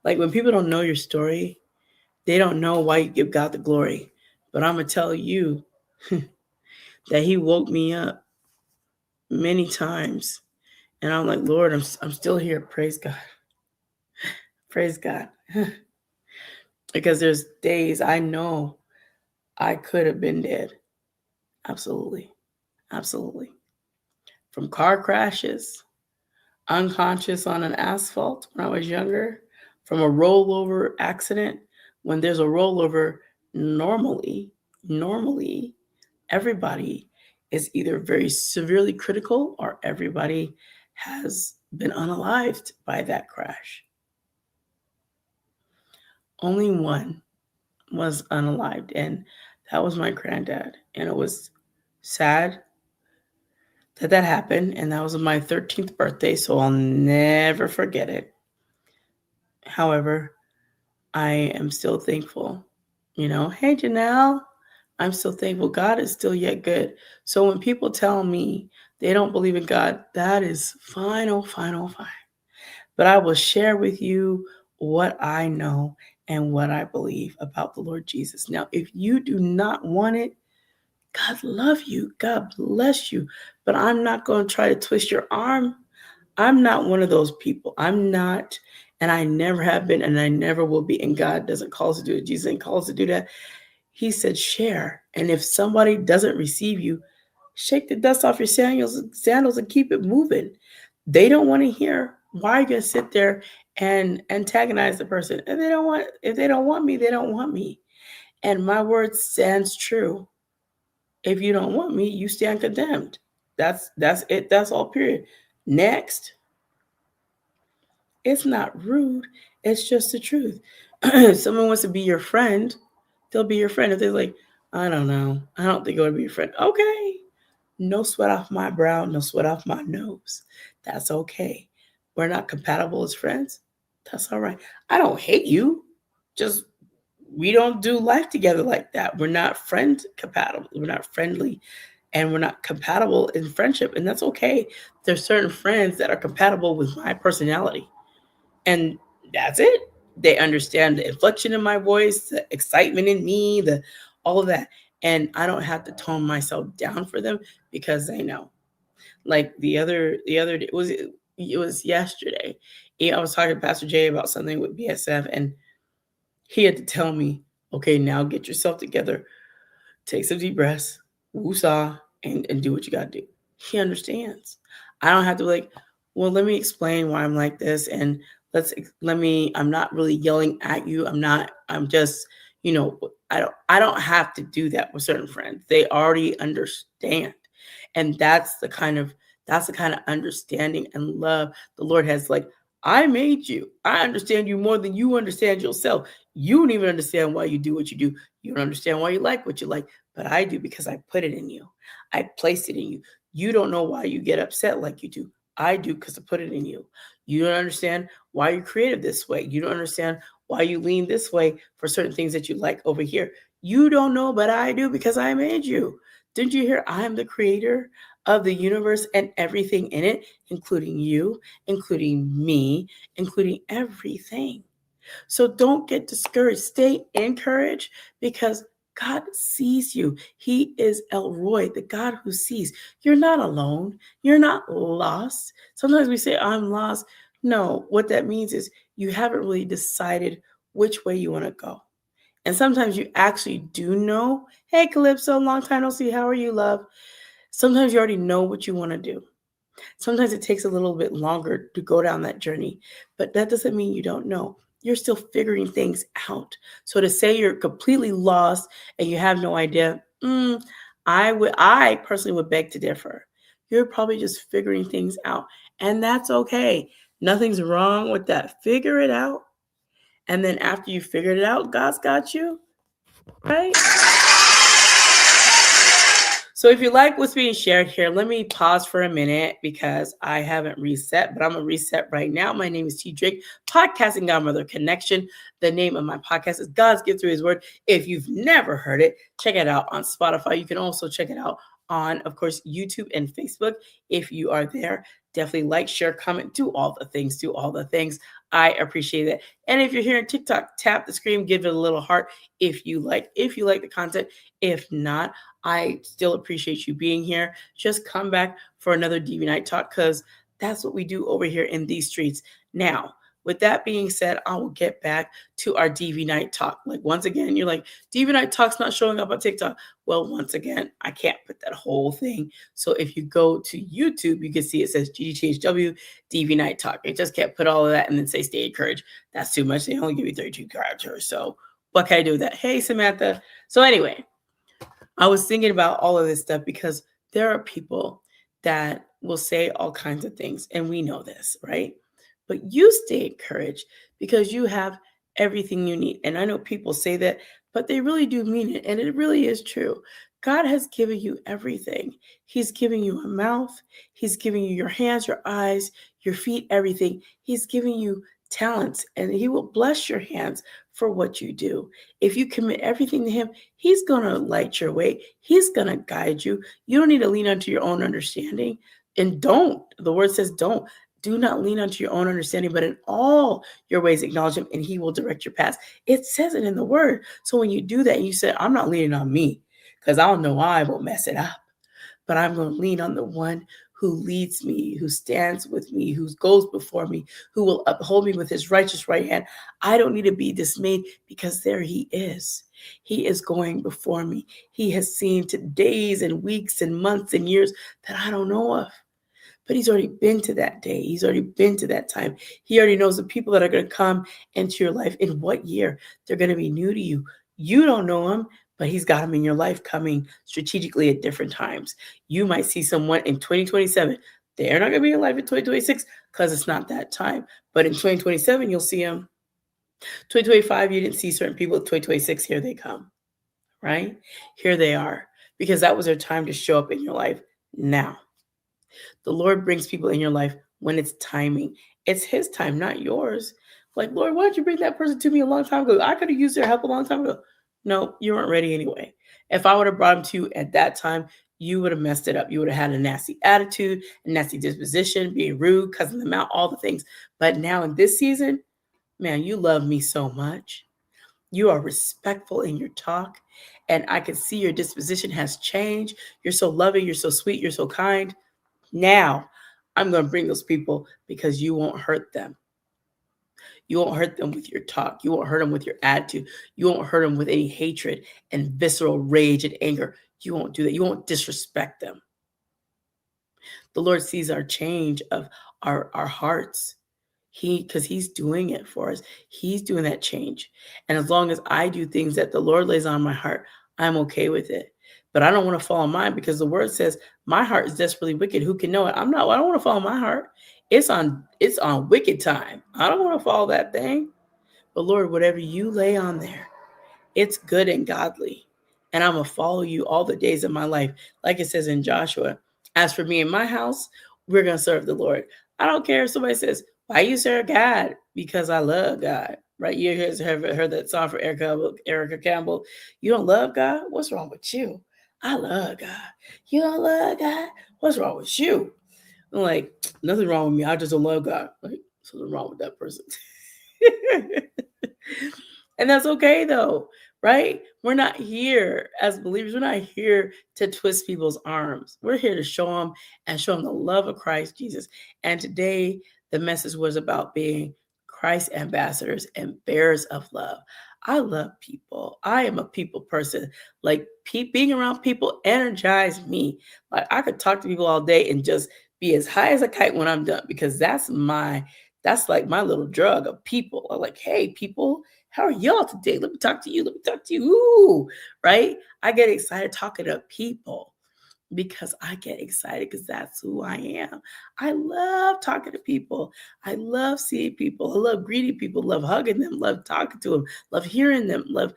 Like when people don't know your story, they don't know why you give God the glory. But I'm going to tell you that He woke me up many times. And I'm like, Lord, I'm still here. Praise God. Praise God. Because there's days I know I could have been dead. Absolutely. Absolutely. From car crashes, unconscious on an asphalt when I was younger, from a rollover accident. When there's a rollover, normally, everybody is either very severely critical or everybody has been unalived by that crash. Only one was unalived, and that was my granddad. And it was sad that happened, and that was my 13th birthday, so I'll never forget it. However, I am still thankful. Hey, Janelle, I'm still thankful. God is still yet good. So when people tell me they don't believe in God, that is fine, oh, fine, oh, fine. But I will share with you what I know and what I believe about the Lord Jesus. Now, if you do not want it, God love you. God bless you. But I'm not going to try to twist your arm. I'm not one of those people. I'm not, and I never have been, and I never will be. And God doesn't call us to do it. Jesus didn't call us to do that. He said, share. And if somebody doesn't receive you, shake the dust off your sandals and keep it moving. They don't want to hear. Why are you going to sit there and antagonize the person? If they don't want me, they don't want me. And my word stands true. If you don't want me, you stand condemned. That's it. That's all, period. Next. It's not rude. It's just the truth. If someone wants to be your friend, they'll be your friend. If they're like, I don't know, I don't think I want to be your friend. Okay. No sweat off my brow, no sweat off my nose. That's okay. We're not compatible as friends. That's all right. I don't hate you. Just we don't do life together like that. We're not friend compatible. We're not friendly, and we're not compatible in friendship. And that's okay. There's certain friends that are compatible with my personality. And that's it. They understand the inflection in my voice, the excitement in me, the all of that. And I don't have to tone myself down for them because they know. Like the other day, it was yesterday. I was talking to Pastor Jay about something with BSF, and he had to tell me, okay, now get yourself together, take some deep breaths, woosah, and do what you gotta do. He understands. I don't have to be like, well, let me explain why I'm like this, and I'm not really yelling at you. I'm just, I don't have to do that with certain friends. They already understand. And that's the kind of understanding and love the Lord has. Like, I made you. I understand you more than you understand yourself. You don't even understand why you do what you do. You don't understand why you like what you like, but I do because I put it in you. I placed it in you. You don't know why you get upset like you do. I do because I put it in you. You don't understand why you're creative this way. You don't understand why you lean this way for certain things that you like over here. You don't know, but I do because I made you. Didn't you hear? I am the creator of the universe and everything in it, including you, including me, including everything. So don't get discouraged. Stay encouraged because God sees you. He is El Roy, the God who sees. You're not alone. You're not lost. Sometimes we say, I'm lost. No, what that means is you haven't really decided which way you want to go. And sometimes you actually do know. Hey, Calypso, long time no see. How are you, love? Sometimes you already know what you want to do. Sometimes it takes a little bit longer to go down that journey, but that doesn't mean you don't know. You're still figuring things out. So to say you're completely lost and you have no idea, I personally would beg to differ. You're probably just figuring things out, and that's okay. Nothing's wrong with that. Figure it out, and then after you figured it out, God's got you, right? So if you like what's being shared here, let me pause for a minute because I haven't reset, but I'm going to reset right now. My name is T. Drake, Podcasting Godmother Connection. The name of my podcast is God's Gift Through His Word. If you've never heard it, check it out on Spotify. You can also check it out on, of course, YouTube and Facebook. If you are there, definitely like, share, comment, do all the things, I appreciate it. And if you're here on TikTok, tap the screen, give it a little heart if you like the content. If not, I still appreciate you being here. Just come back for another DV Night Talk because that's what we do over here in these streets. Now, with that being said, I will get back to our DV Night Talk. Like, once again, you're like, DV Night Talk's not showing up on TikTok. Well, once again, I can't put that whole thing. So if you go to YouTube, you can see it says GGTHW DV Night Talk. It just can't put all of that and then say Stay Ecourged. That's too much. They only give you 32 characters. So what can I do with that? Hey, Samantha. So anyway, I was thinking about all of this stuff because there are people that will say all kinds of things, and we know this, right? But you stay encouraged because you have everything you need. And I know people say that, but they really do mean it. And it really is true. God has given you everything. He's giving you a mouth, He's giving you your hands, your eyes, your feet, everything. He's giving you talents, and He will bless your hands for what you do. If you commit everything to Him, He's going to light your way. He's going to guide you. You don't need to lean onto your own understanding. And don't. The word says don't. Do not lean onto your own understanding, but in all your ways acknowledge Him, and He will direct your paths. It says it in the word. So when you do that and you say, I'm not leaning on me because I don't know I will mess it up, but I'm going to lean on the one who leads me, who stands with me, who goes before me, who will uphold me with His righteous right hand. I don't need to be dismayed because there He is. He is going before me. He has seen to days and weeks and months and years that I don't know of. But He's already been to that day. He's already been to that time. He already knows the people that are going to come into your life in what year. They're going to be new to you. You don't know them, but He's got them in your life coming strategically at different times. You might see someone in 2027. They're not going to be in your life in 2026 because it's not that time. But in 2027, you'll see them. 2025, you didn't see certain people. 2026, here they come, right? Here they are because that was their time to show up in your life now. The Lord brings people in your life when it's timing. It's His time, not yours. Like, Lord, why did you bring that person to me a long time ago? I could have used their help a long time ago. No, you weren't ready anyway. If I would have brought them to you at that time, you would have messed it up. You would have had a nasty attitude, a nasty disposition, being rude, cussing them out, all the things. But now in this season, man, you love me so much. You are respectful in your talk, and I can see your disposition has changed. You're so loving, you're so sweet, you're so kind. Now, I'm going to bring those people because you won't hurt them. You won't hurt them with your talk. You won't hurt them with your attitude. You won't hurt them with any hatred and visceral rage and anger. You won't do that. You won't disrespect them. The Lord sees our change of our hearts. Because he's doing it for us. He's doing that change. And as long as I do things that the Lord lays on my heart, I'm okay with it. But I don't want to follow mine because the word says my heart is desperately wicked. Who can know it? I don't want to follow my heart. It's on wicked time. I don't want to follow that thing. But Lord, whatever you lay on there, it's good and godly. And I'm going to follow you all the days of my life. Like it says in Joshua, as for me and my house, we're going to serve the Lord. I don't care if somebody says, why you serve God? Because I love God. Right? You guys have heard that song from Erica Campbell. You don't love God? What's wrong with you? I love God. You don't love God? What's wrong with you? I'm like, nothing wrong with me. I just don't love God. Like, something wrong with that person. And that's okay though, right? We're not here as believers. We're not here to twist people's arms. We're here to show them the love of Christ Jesus. And today the message was about being Christ ambassadors and bearers of love. I love people. I am a people person. Like being around people energize me. Like I could talk to people all day and just be as high as a kite when I'm done because that's like my little drug of people. I'm like, hey, people, how are y'all today? Let me talk to you. Let me talk to you. Ooh, right? I get excited talking to people because I get excited because that's who I am. I love talking to people. I love seeing people. I love greeting people, love hugging them, love talking to them, love hearing them, love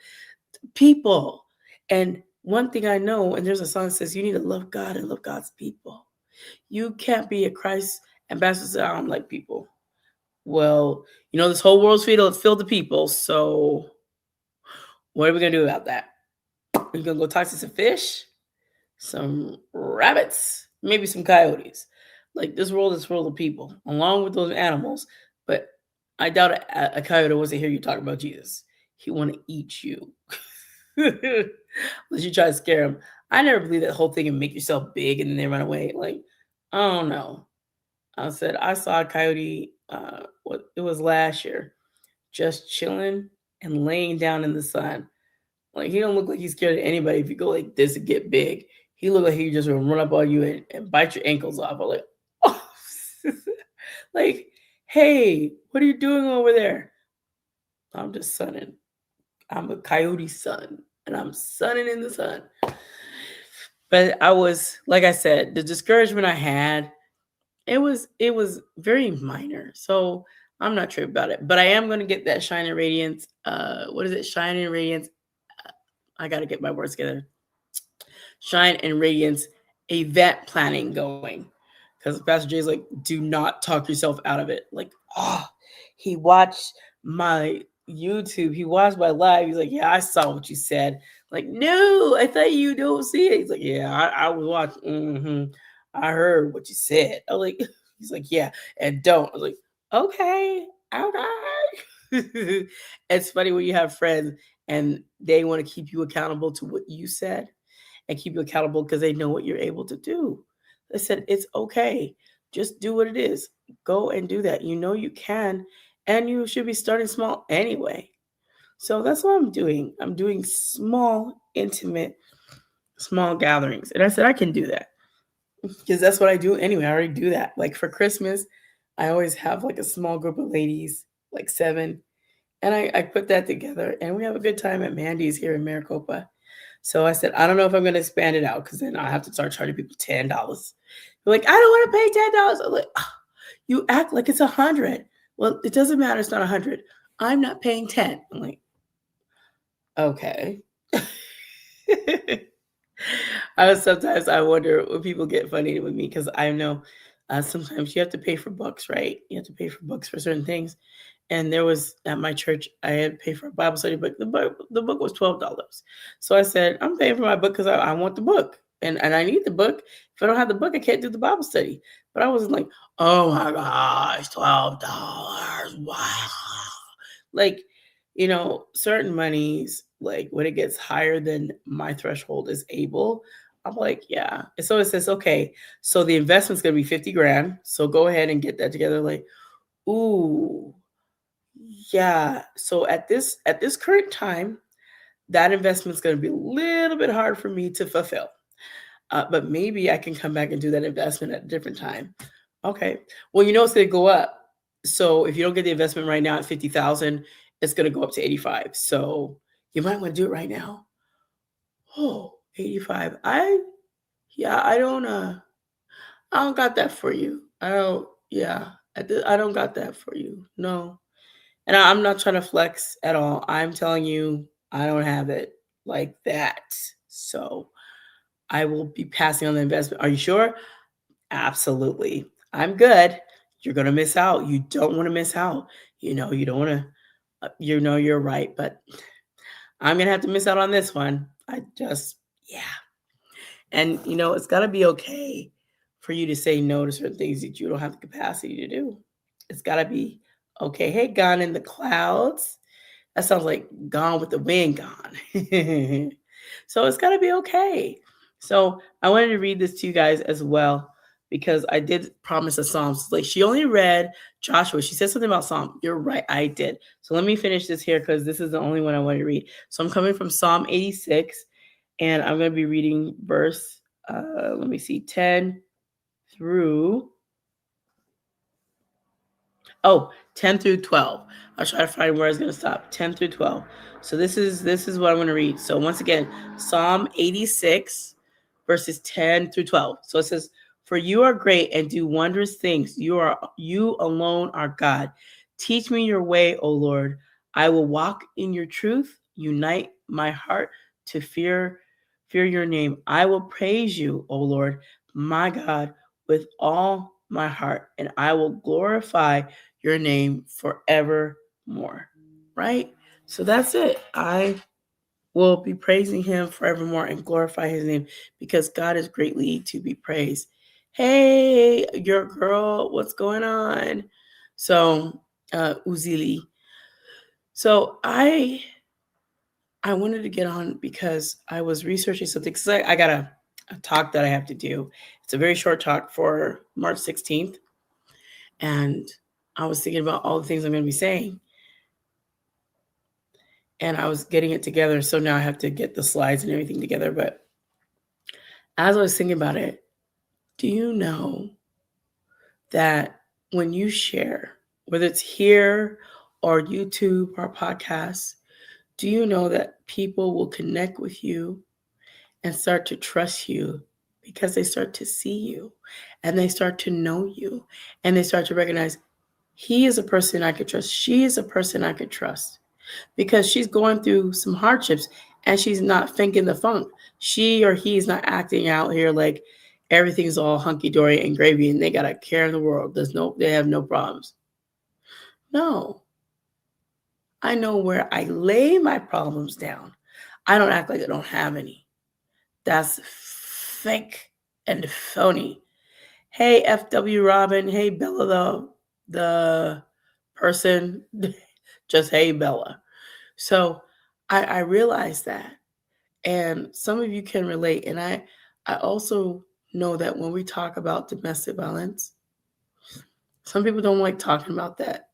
people. And one thing I know, and there's a song that says you need to love God and love God's people. You can't be a Christ ambassador. I don't like people. Well, this whole world's filled with people. So what are we going to do about that? We're going to go talk to some fish, some rabbits, maybe some coyotes. Like this world is full of people, along with those animals. But I doubt a coyote wasn't hear you talk about Jesus. He want to eat you. Unless you try to scare him. I never believe that whole thing and make yourself big and then they run away. Like, I don't know. I said, I saw a coyote, it was last year, just chilling and laying down in the sun. Like, he don't look like he's scared of anybody. If you go like this and get big, he look like he just will run up on you and bite your ankles off. I'm like, oh. Like, hey, what are you doing over there? I'm just sunning. I'm a coyote sun, and I'm sunning in the sun. But I was, like I said, the discouragement I had, it was very minor. So I'm not sure about it. But I am going to get that Shine and Radiance. What is it? Shine and Radiance. I got to get my words together. Shine and Radiance event planning going. Because Pastor Jay's like, do not talk yourself out of it. Like, he watched my YouTube. He watched my live. He's like, yeah, I saw what you said. Like, no, I thought you don't see it. He's like, yeah, I was watching. Mm-hmm. I heard what you said. I'm like, he's like, yeah, and don't. I was like, okay. It's funny when you have friends and they want to keep you accountable to what you said and keep you accountable because they know what you're able to do. I said, it's okay. Just do what it is. Go and do that. You know you can, and you should be starting small anyway. So that's what I'm doing. I'm doing small, intimate, small gatherings. And I said, I can do that because that's what I do anyway. I already do that. Like for Christmas, I always have like a small group of ladies, like 7. And I put that together and we have a good time at Mandy's here in Maricopa. So I said, I don't know if I'm going to expand it out because then I have to start charging people $10. They're like, I don't want to pay $10. I'm like, you act like it's 100. Well, it doesn't matter. It's not 100. I'm not paying 10. I'm like, okay. Sometimes I wonder when people get funny with me because I know sometimes you have to pay for books, right? You have to pay for books for certain things. And there was at my church, I had paid for a Bible study book. The book was $12. So I said, I'm paying for my book because I want the book. And I need the book. If I don't have the book, I can't do the Bible study. But I wasn't like, oh my gosh, $12. Wow. Like, certain monies, like when it gets higher than my threshold is able, I'm like, yeah. And so it says, okay, so the investment's gonna be 50 grand. So go ahead and get that together. Like, ooh, yeah. So at this current time, that investment's gonna be a little bit hard for me to fulfill. But maybe I can come back and do that investment at a different time. Okay. Well, it's going to go up. So if you don't get the investment right now at 50,000, it's going to go up to 85. So you might want to do it right now. Oh, 85. I don't got that for you. I don't got that for you. No. And I'm not trying to flex at all. I'm telling you, I don't have it like that. So I will be passing on the investment. Are you sure? Absolutely. I'm good. You're going to miss out. You don't want to miss out. You don't want to, you're right. But I'm going to have to miss out on this one. Yeah. And, it's got to be okay for you to say no to certain things that you don't have the capacity to do. It's got to be okay. Hey, Gone in the Clouds. That sounds like Gone with the Wind gone. So it's got to be okay. So I wanted to read this to you guys as well because I did promise a psalm. So like she only read Joshua. She said something about Psalm. You're right, I did. So let me finish this here because this is the only one I want to read. So I'm coming from Psalm 86, and I'm going to be reading verse, 10 through 10 through 12. I'll try to find where I was going to stop. 10 through 12. So this is what I'm going to read. So once again, Psalm 86, verses 10 through 12. So it says, "For you are great and do wondrous things. You alone are God. Teach me your way, O Lord. I will walk in your truth. Unite my heart to fear your name. I will praise you, O Lord, my God, with all my heart, and I will glorify your name forevermore." Right? So that's it. I will be praising him forevermore and glorify his name because God is greatly to be praised. Hey, your girl, what's going on? So, Uzili. So I wanted to get on because I was researching something because I got a talk that I have to do. It's a very short talk for March 16th. And I was thinking about all the things I'm going to be saying. And I was getting it together. So now I have to get the slides and everything together. But as I was thinking about it, do you know that when you share, whether it's here or YouTube or podcasts, do you know that people will connect with you and start to trust you because they start to see you and they start to know you and they start to recognize he is a person I could trust. She is a person I could trust because she's going through some hardships and she's not thinking the funk. She or he is not acting out here like everything's all hunky-dory and gravy and they got a care in the world. They have no problems. No. I know where I lay my problems down. I don't act like I don't have any. That's fake and phony. Hey, FW Robin. Hey, Bella, the person. Just hey, Bella. So I realize that. And some of you can relate. And I also know that when we talk about domestic violence, some people don't like talking about that.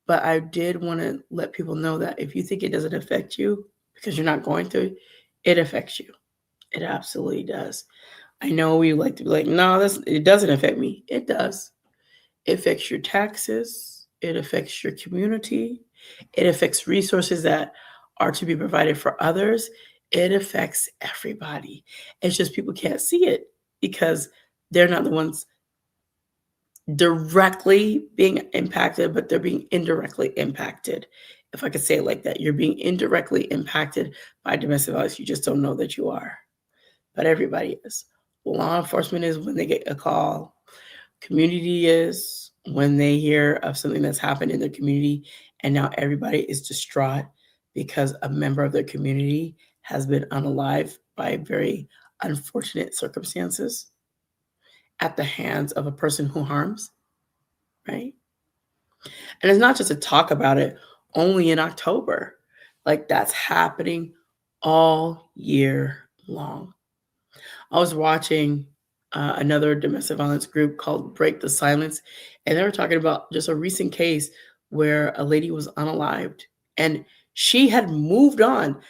But I did want to let people know that if you think it doesn't affect you because you're not going through it, it affects you. It absolutely does. I know we like to be like, no, it doesn't affect me. It does. It affects your taxes. It affects your community. It affects resources that are to be provided for others. It affects everybody. It's just people can't see it because they're not the ones directly being impacted, but they're being indirectly impacted. If I could say it like that, you're being indirectly impacted by domestic violence. You just don't know that you are. But everybody is. Law enforcement is when they get a call. Community is. when they hear of something that's happened in their community and now everybody is distraught because a member of their community has been unalived by very unfortunate circumstances at the hands of a person who harms, right? And it's not just to talk about it only in October. Like that's happening all year long. I was watching another domestic violence group called Break the Silence, and they were talking about just a recent case where a lady was unalived and she had moved on.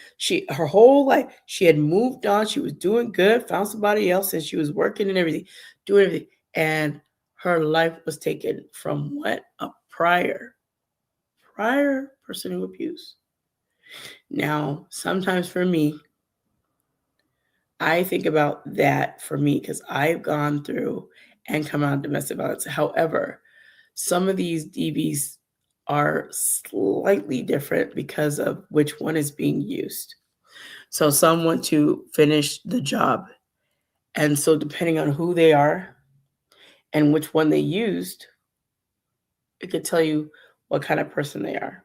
Her whole life, she had moved on. She was doing good, found somebody else, and she was working and everything, doing everything. And her life was taken from what? A prior person who abused. Now, sometimes for me, I think about that for me because I've gone through and come out of domestic violence. However, some of these DVs are slightly different because of which one is being used. So some want to finish the job. And so depending on who they are and which one they used, it could tell you what kind of person they are.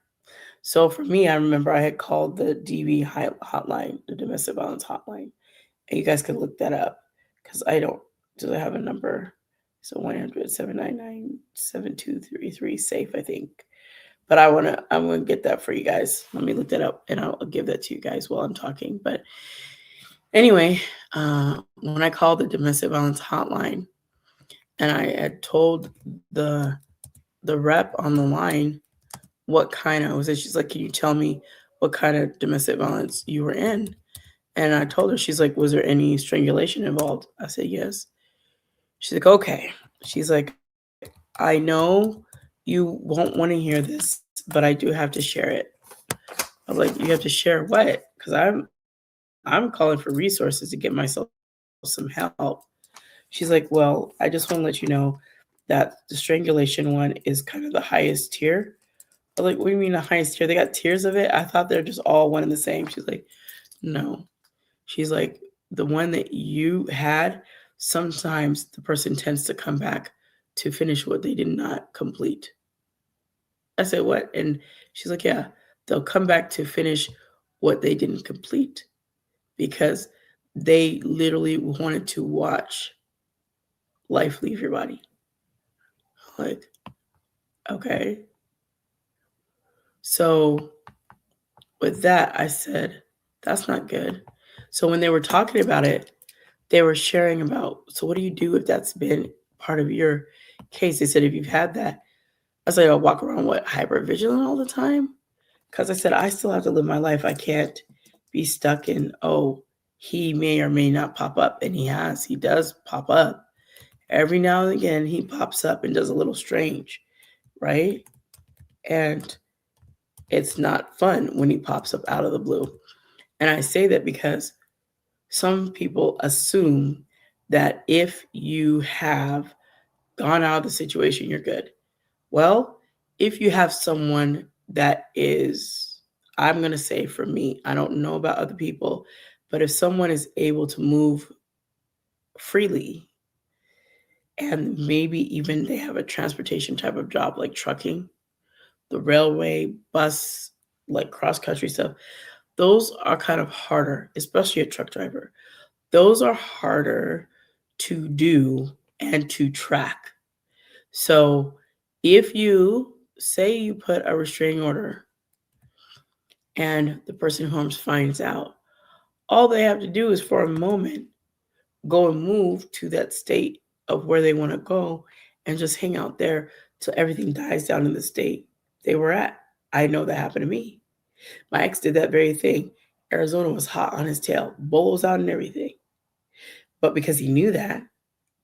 So for me, I remember I had called the DV hotline, the domestic violence hotline. And you guys can look that up because I don't. Do I have a number? So 1-800-799-7233 safe, I think. But I'm gonna get that for you guys. Let me look that up and I'll give that to you guys while I'm talking. But anyway, when I called the domestic violence hotline and I had told the rep on the line what kind of was it, she's like, can you tell me what kind of domestic violence you were in? And I told her, she's like, was there any strangulation involved? I said, yes. She's like, okay. She's like, I know you won't want to hear this, but I do have to share it. I was like, you have to share what? Because I'm calling for resources to get myself some help. She's like, well, I just want to let you know that the strangulation one is kind of the highest tier. I was like, what do you mean the highest tier? They got tiers of it? I thought they're just all one and the same. She's like, no. She's like, the one that you had, sometimes the person tends to come back to finish what they did not complete. I said, what? And she's like, yeah, they'll come back to finish what they didn't complete because they literally wanted to watch life leave your body. Like, okay. So with that, I said, that's not good. So when they were talking about it, they were sharing about, so what do you do if that's been part of your case? They said, if you've had that, I was like, I'll walk around, what, hyper vigilant all the time? Because I said, I still have to live my life. I can't be stuck in, oh, he may or may not pop up. And he does pop up. Every now and again, he pops up and does a little strange, right? And it's not fun when he pops up out of the blue. And I say that because some people assume that if you have gone out of the situation, you're good. Well, if you have someone that is, I'm going to say for me, I don't know about other people, but if someone is able to move freely and maybe even they have a transportation type of job like trucking, the railway, bus, like cross country stuff, those are kind of harder, especially a truck driver. Those are harder to do and to track. So if you say you put a restraining order and the person who harms finds out, all they have to do is for a moment go and move to that state of where they want to go and just hang out there till everything dies down in the state they were at. I know that happened to me. My ex did that very thing. Arizona was hot on his tail, bowls out and everything. But because he knew that,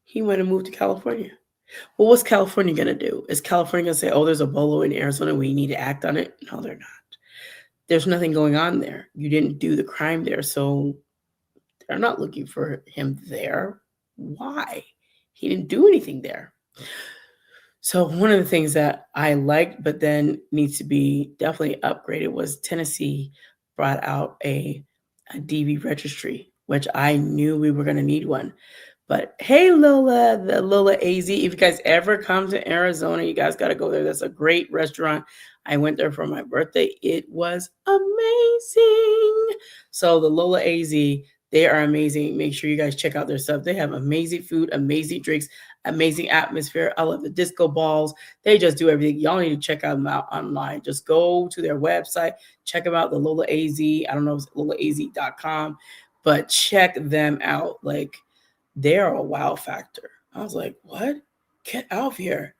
he went and moved to California. Well, what's California going to do? Is California going to say, oh, there's a bolo in Arizona, we need to act on it? No, they're not. There's nothing going on there. You didn't do the crime there, so they're not looking for him there. Why? He didn't do anything there. So one of the things that I liked, but then needs to be definitely upgraded, was Tennessee brought out a DV registry, which I knew we were going to need one. But hey, Lola, the Lola AZ. If you guys ever come to Arizona, you guys got to go there. That's a great restaurant. I went there for my birthday. It was amazing. So the Lola AZ, they are amazing. Make sure you guys check out their stuff. They have amazing food, amazing drinks, amazing atmosphere. I love the disco balls. They just do everything. Y'all need to check them out online. Just go to their website, check them out, the Lola AZ. I don't know if it's lolaaz.com, but check them out. Like, they're a wow factor. I was like, what? Get out of here.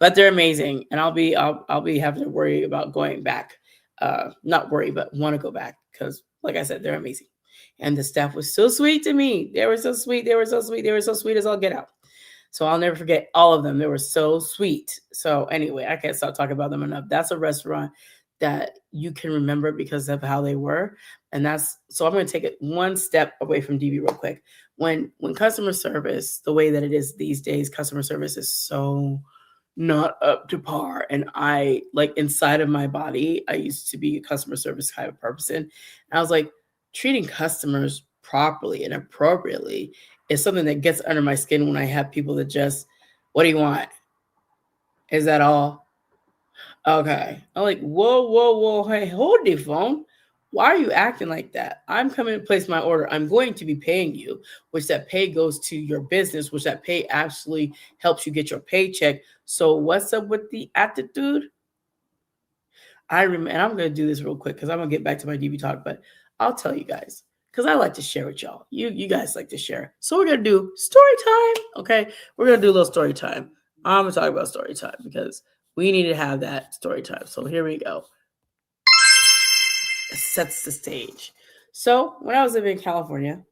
But they're amazing. And I'll be having to worry about going back. Not worry, but want to go back because like I said, they're amazing. And the staff was so sweet to me. They were so sweet. They were so sweet. They were so sweet as all get out. So I'll never forget all of them. They were so sweet. So anyway, I can't stop talking about them enough. That's a restaurant that you can remember because of how they were. And that's so I'm going to take it one step away from DB real quick. When customer service, the way that it is these days, customer service is so not up to par. And I like inside of my body, I used to be a customer service kind of person. And I was like, treating customers properly and appropriately is something that gets under my skin when I have people that just, what do you want? Is that all? Okay. I'm like, whoa, whoa, whoa. Hey, hold the phone. Why are you acting like that? I'm coming to place my order. I'm going to be paying you, which that pay goes to your business, which that pay actually helps you get your paycheck. So what's up with the attitude? I remember, and I'm going to do this real quick because I'm going to get back to my DB talk, but I'll tell you guys because I like to share with y'all. You guys like to share. So we're going to do story time. Okay. We're going to do a little story time. I'm going to talk about story time because we need to have that story time. So here we go. It sets the stage. So when I was living in California,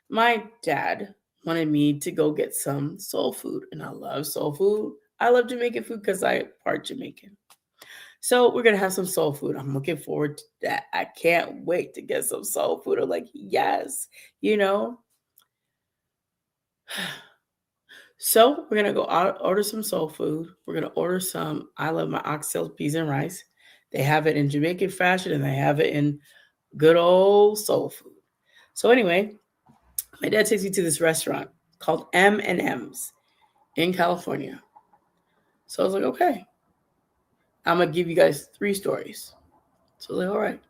my dad wanted me to go get some soul food. And I love soul food. I love Jamaican food because I'm part Jamaican. So we're gonna have some soul food. I'm looking forward to that. I can't wait to get some soul food. I'm like, yes, you know. So we're gonna go order some soul food. We're gonna order some. I love my oxtail peas and rice. They have it in Jamaican fashion and they have it in good old soul food. So anyway, my dad takes me to this restaurant called M&M's in California. So I was like, okay, I'm gonna give you guys 3 stories. So I was like, all right.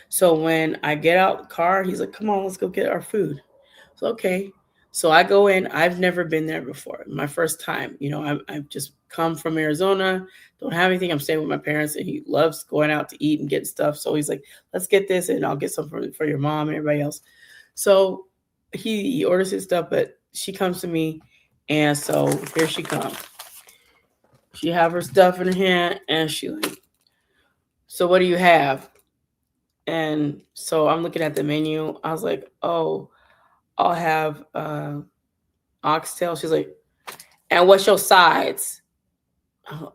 So when I get out the car, he's like, come on, let's go get our food. So, okay. So I go in. I've never been there before. My first time. I've just come from Arizona, don't have anything. I'm staying with my parents, and he loves going out to eat and get stuff. So he's like, let's get this, and I'll get some for your mom and everybody else. So he orders his stuff, but she comes to me, and so here she comes. She have her stuff in her hand, and she like, so what do you have? And so I'm looking at the menu. I was like, oh, I'll have oxtail. She's like, and what's your sides?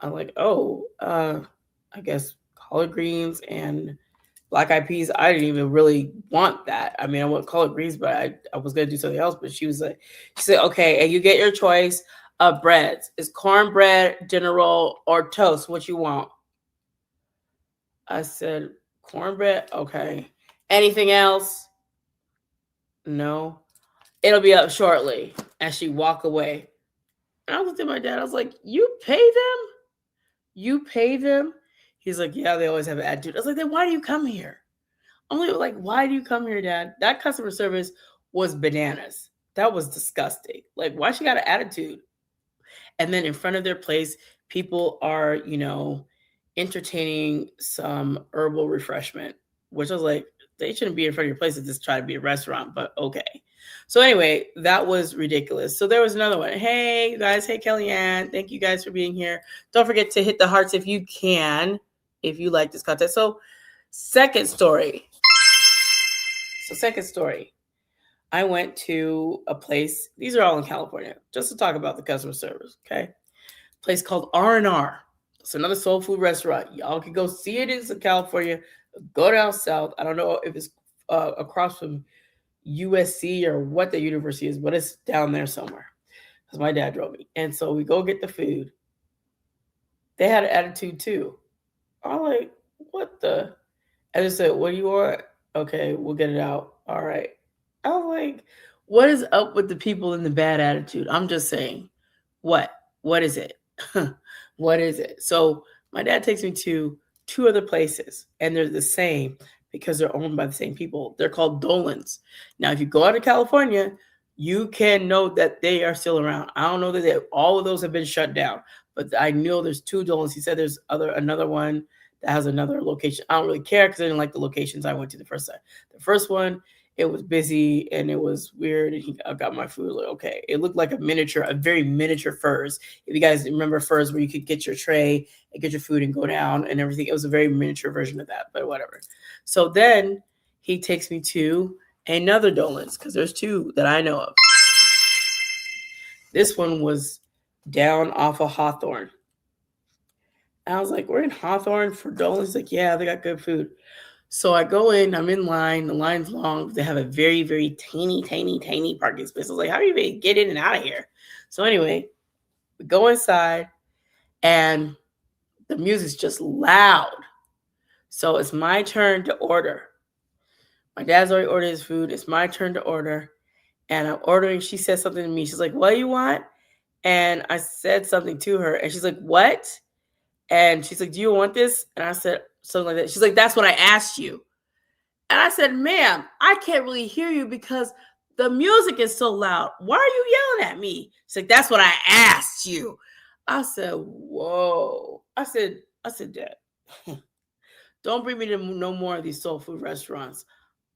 I'm like, oh, I guess collard greens and black eyed peas. I didn't even really want that. I mean, I want collard greens, but I was gonna do something else. But she said, okay, and you get your choice of breads. Is cornbread, dinner roll, or toast? What you want? I said, cornbread. Okay. Anything else? No. It'll be up shortly. And she walk away. And I looked at my dad. I was like, you pay them? You pay them? He's like, yeah, they always have an attitude. I was like, then why do you come here? I'm like, why do you come here, Dad? That customer service was bananas. That was disgusting. Like, why she got an attitude? And then in front of their place, people are, entertaining some herbal refreshment, which I was like, they shouldn't be in front of your place and just try to be a restaurant, but okay. So anyway, that was ridiculous. So there was another one. Hey, you guys. Hey, Kellyanne. Thank you guys for being here. Don't forget to hit the hearts if you can, if you like this content. So second story. I went to a place. These are all in California, just to talk about the customer service, okay? Place called R&R. It's another soul food restaurant. Y'all can go see it. It's in California. Go down south. I don't know if it's across from USC or what the university is, but it's down there somewhere because my dad drove me. And so we go get the food. They had an attitude too. I'm like, what the? I just said, what do you want? Okay, we'll get it out. All right. I was like, What is up with the people in the bad attitude? I'm just saying. What? What is it? What is it? So my dad takes me to two other places, and they're the same because they're owned by the same people. They're called Dolans. Now, if you go out to California, you can know that they are still around. I don't know that all of those have been shut down, but I know there's two Dolans. He said there's another one that has another location. I don't really care because I didn't like the locations I went to the first time. The first one, it was busy and it was weird. And I got my food. Like, okay, it looked like a very miniature Furs. If you guys remember Furs, where you could get your tray and get your food and go down and everything, it was a very miniature version of that. But whatever. So then he takes me to another Dolan's because there's two that I know of. This one was down off of Hawthorne. And I was like, we're in Hawthorne for Dolan's. He's like, yeah, they got good food. So I go in, I'm in line, the line's long. They have a very, very tiny parking space. I was like, how do you even get in and out of here? So anyway, we go inside and the music's just loud. So it's my turn to order. My dad's already ordered his food. It's my turn to order. And I'm ordering. She says something to me. She's like, what do you want? And I said something to her. And she's like, what? And she's like, do you want this? And I said something like that. She's like, that's what I asked you. And I said, ma'am, I can't really hear you because the music is so loud. Why are you yelling at me? She's like, that's what I asked you. I said, whoa. I said, Dad, don't bring me to no more of these soul food restaurants.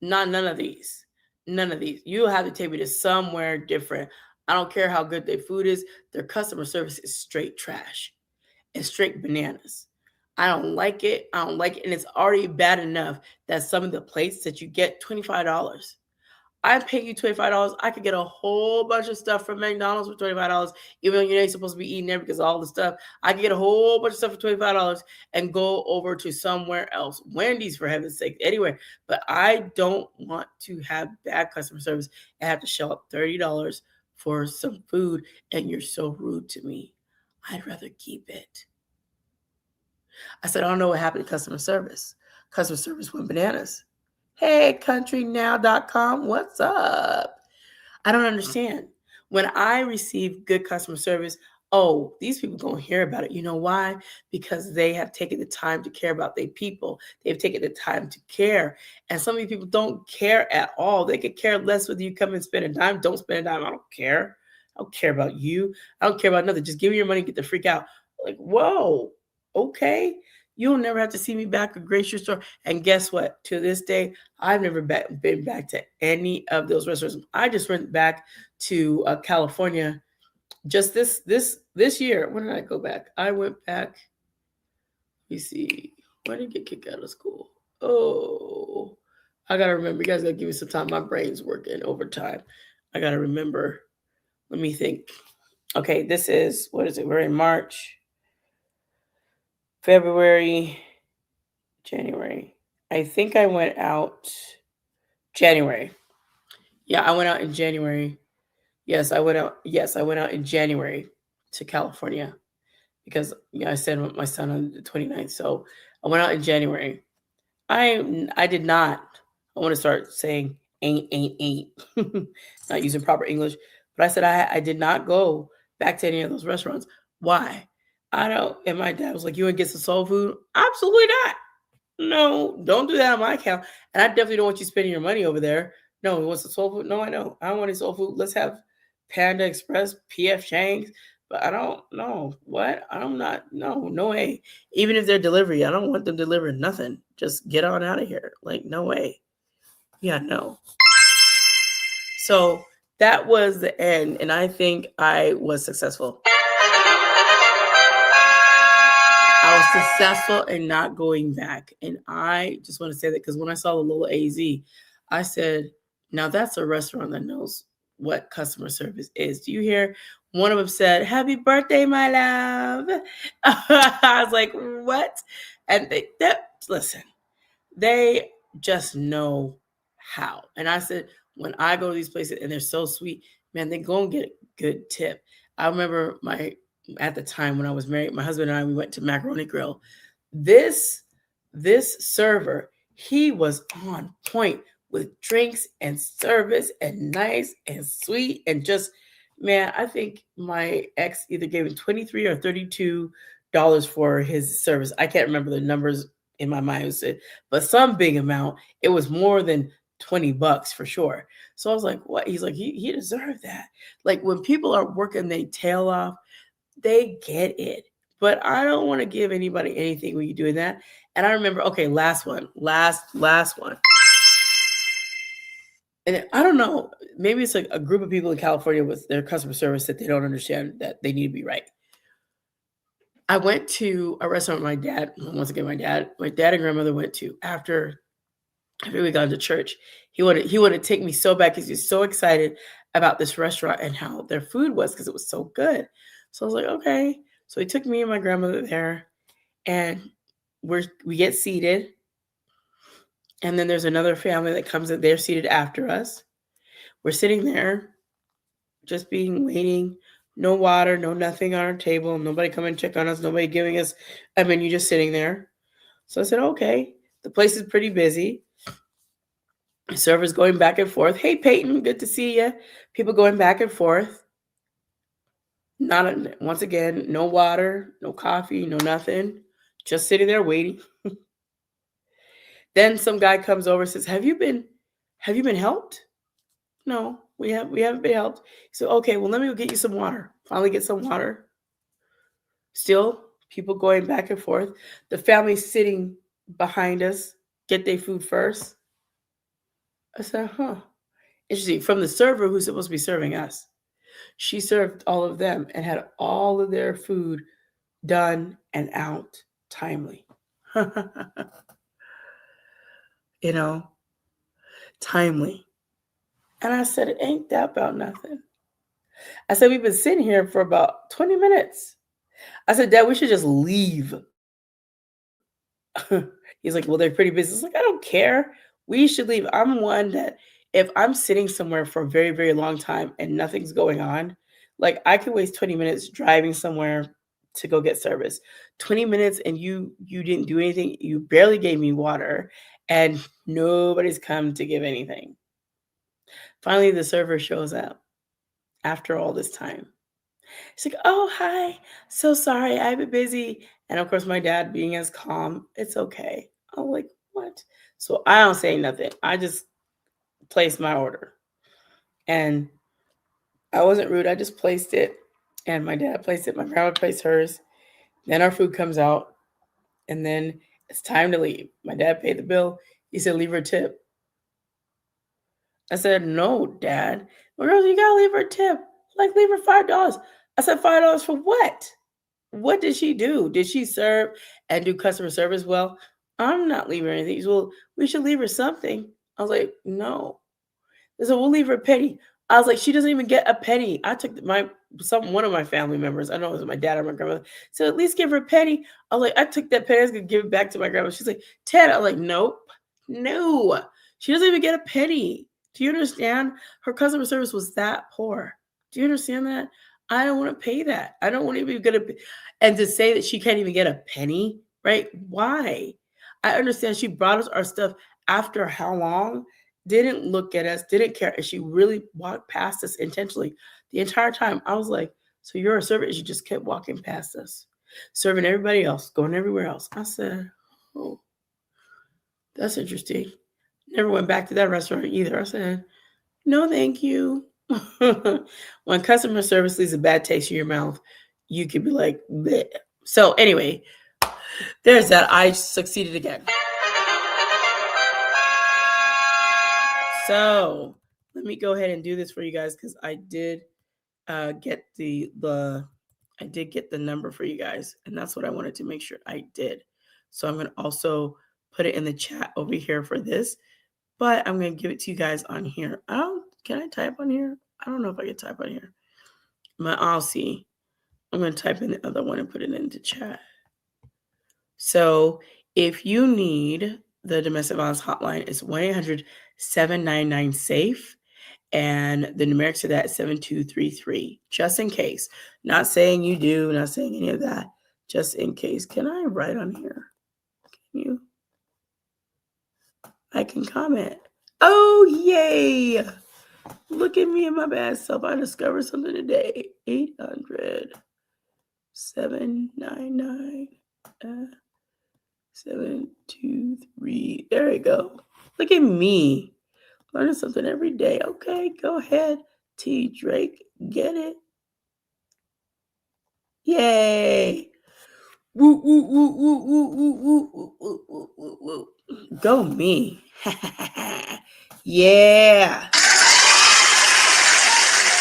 None of these. None of these. You'll have to take me to somewhere different. I don't care how good their food is. Their customer service is straight trash. It's straight bananas. I don't like it. I don't like it. And it's already bad enough that some of the plates that you get, $25. I pay you $25. I could get a whole bunch of stuff from McDonald's for $25, even though you ain't supposed to be eating there because of all the stuff. I could get a whole bunch of stuff for $25 and go over to somewhere else. Wendy's, for heaven's sake. Anyway, but I don't want to have bad customer service and have to shell up $30 for some food and you're so rude to me. I'd rather keep it. I said, I don't know what happened to customer service. Customer service went bananas. Hey, countrynow.com, what's up? I don't understand. When I receive good customer service, oh, these people don't hear about it. You know why? Because they have taken the time to care about their people. They've taken the time to care. And some of these people don't care at all. They could care less whether you come and spend a dime. Don't spend a dime. I don't care. I don't care about you. I don't care about nothing. Just give me your money, get the freak out. Like, whoa, okay. You'll never have to see me back at grocery store. And guess what? To this day, I've never been back to any of those restaurants. I just went back to California just this year. When did I go back? I went back. Let me see. When did I get kicked out of school? Oh, I got to remember. You guys got to give me some time. My brain's working overtime. I got to remember. Let me think. Okay, this is, what is it? We're in March. February, January. I think I went out January. Yeah, I went out in January. Yes, I went out in January to California because I sent my son on the 29th. So I went out in January. I did not. I want to start saying ain't. Not using proper English. But I said I did not go back to any of those restaurants. Why? I don't. And my dad was like, you want to get some soul food? Absolutely not. No, don't do that on my account. And I definitely don't want you spending your money over there. No, you want some soul food? No, I don't. I don't want any soul food. Let's have Panda Express, PF Chang's. But I don't know. What? I'm not. No way. Even if they're delivery, I don't want them delivering nothing. Just get on out of here. Like, no way. Yeah, no. So that was the end. And I think I was successful. I was successful in not going back. And I just want to say that because when I saw the Lola AZ, I said, now that's a restaurant that knows what customer service is. Do you hear? One of them said, happy birthday, my love. I was like, what? And listen, they just know how. And I said, when I go to these places and they're so sweet, man, they go and get a good tip. I remember at the time when I was married, my husband and I, we went to Macaroni Grill. This server, he was on point with drinks and service and nice and sweet and just, man, I think my ex either gave him 23 or $32 for his service. I can't remember the numbers in my mind, but some big amount. It was more than $20 for sure. So I was like, what? He's like, he deserved that. Like when people are working their tail off, they get it. But I don't want to give anybody anything when you're doing that. And I remember, okay, last one. And I don't know, maybe it's like a group of people in California with their customer service that they don't understand that they need to be right. I went to a restaurant my dad, once again, my dad and grandmother went to after we got to church. He wanted to take me so bad because he was so excited about this restaurant and how their food was because it was so good. So I was like, okay. So he took me and my grandmother there, and we get seated. And then there's another family that comes in. They're seated after us. We're sitting there, just waiting. No water, no nothing on our table. Nobody come and check on us. Nobody giving us a menu, just sitting there. So I said, okay. The place is pretty busy. The server's going back and forth. Hey, Peyton, good to see you. People going back and forth. Once again, no water, no coffee, no nothing. Just sitting there waiting. Then some guy comes over and says, have you been helped? No, we haven't been helped. So, okay, well, let me go get you some water. Finally get some water. Still, people going back and forth. The family sitting behind us, get their food first. I said, interesting. From the server who's supposed to be serving us. She served all of them and had all of their food done and out timely. Timely. And I said, it ain't that about nothing. I said, we've been sitting here for about 20 minutes. I said, Dad, we should just leave. He's like, well, they're pretty busy. I was like, I don't care. We should leave. I'm one that if I'm sitting somewhere for a very, very long time and nothing's going on, like I could waste 20 minutes driving somewhere to go get service. 20 minutes and you didn't do anything. You barely gave me water and nobody's come to give anything. Finally, the server shows up after all this time. She's like, oh, hi. So sorry. I've been busy. And of course, my dad being as calm, it's okay. I'm like, what? So I don't say nothing. I just placed my order. And I wasn't rude. I just placed it. And my dad placed it. My grandma placed hers. Then our food comes out. And then it's time to leave. My dad paid the bill. He said, leave her a tip. I said, no, Dad. My girl, you gotta leave her a tip. Like, leave her $5. I said, $5 for what? What did she do? Did she serve and do customer service well? I'm not leaving her anything. He said, well, we should leave her something. I was like, no. They said, we'll leave her a penny. I was like, she doesn't even get a penny. I took one of my family members, I don't know if it was my dad or my grandmother, said, at least give her a penny. I was like, I took that penny, I was gonna give it back to my grandma. She's like, Ted. I was like, nope, no. She doesn't even get a penny. Do you understand? Her customer service was that poor. Do you understand that? I don't want to pay that. I don't want to even get a, and to say that she can't even get a penny, right? Why? I understand she brought us our stuff after how long? Didn't look at us, didn't care. And she really walked past us intentionally the entire time. I was like, so you're a server? She just kept walking past us, serving everybody else, going everywhere else. I said, oh, that's interesting. Never went back to that restaurant either. I said, no, thank you. When customer service leaves a bad taste in your mouth, you could be like, bleh. So anyway, there's that. I succeeded again. So let me go ahead and do this for you guys because I did get the number for you guys, and that's what I wanted to make sure I did. So I'm going to also put it in the chat over here for this, but I'm going to give it to you guys on here. Can I type on here? I don't know if I can type on here. I'll see. I'm going to type in the other one and put it into chat. So if you need the domestic violence hotline, it's 1-800-799-SAFE. And the numerics to that is 7233, just in case. Not saying you do, not saying any of that, just in case. Can I write on here? Can you? I can comment. Oh, yay. Look at me and my bad self. I discovered something today. 800 799 723. There you go. Look at me. Learning something every day. Okay, go ahead. T Drake. Get it. Yay. Woo, woo, woo, woo, woo, woo, woo, woo, woo, woo, woo, woo. Go me. Yeah.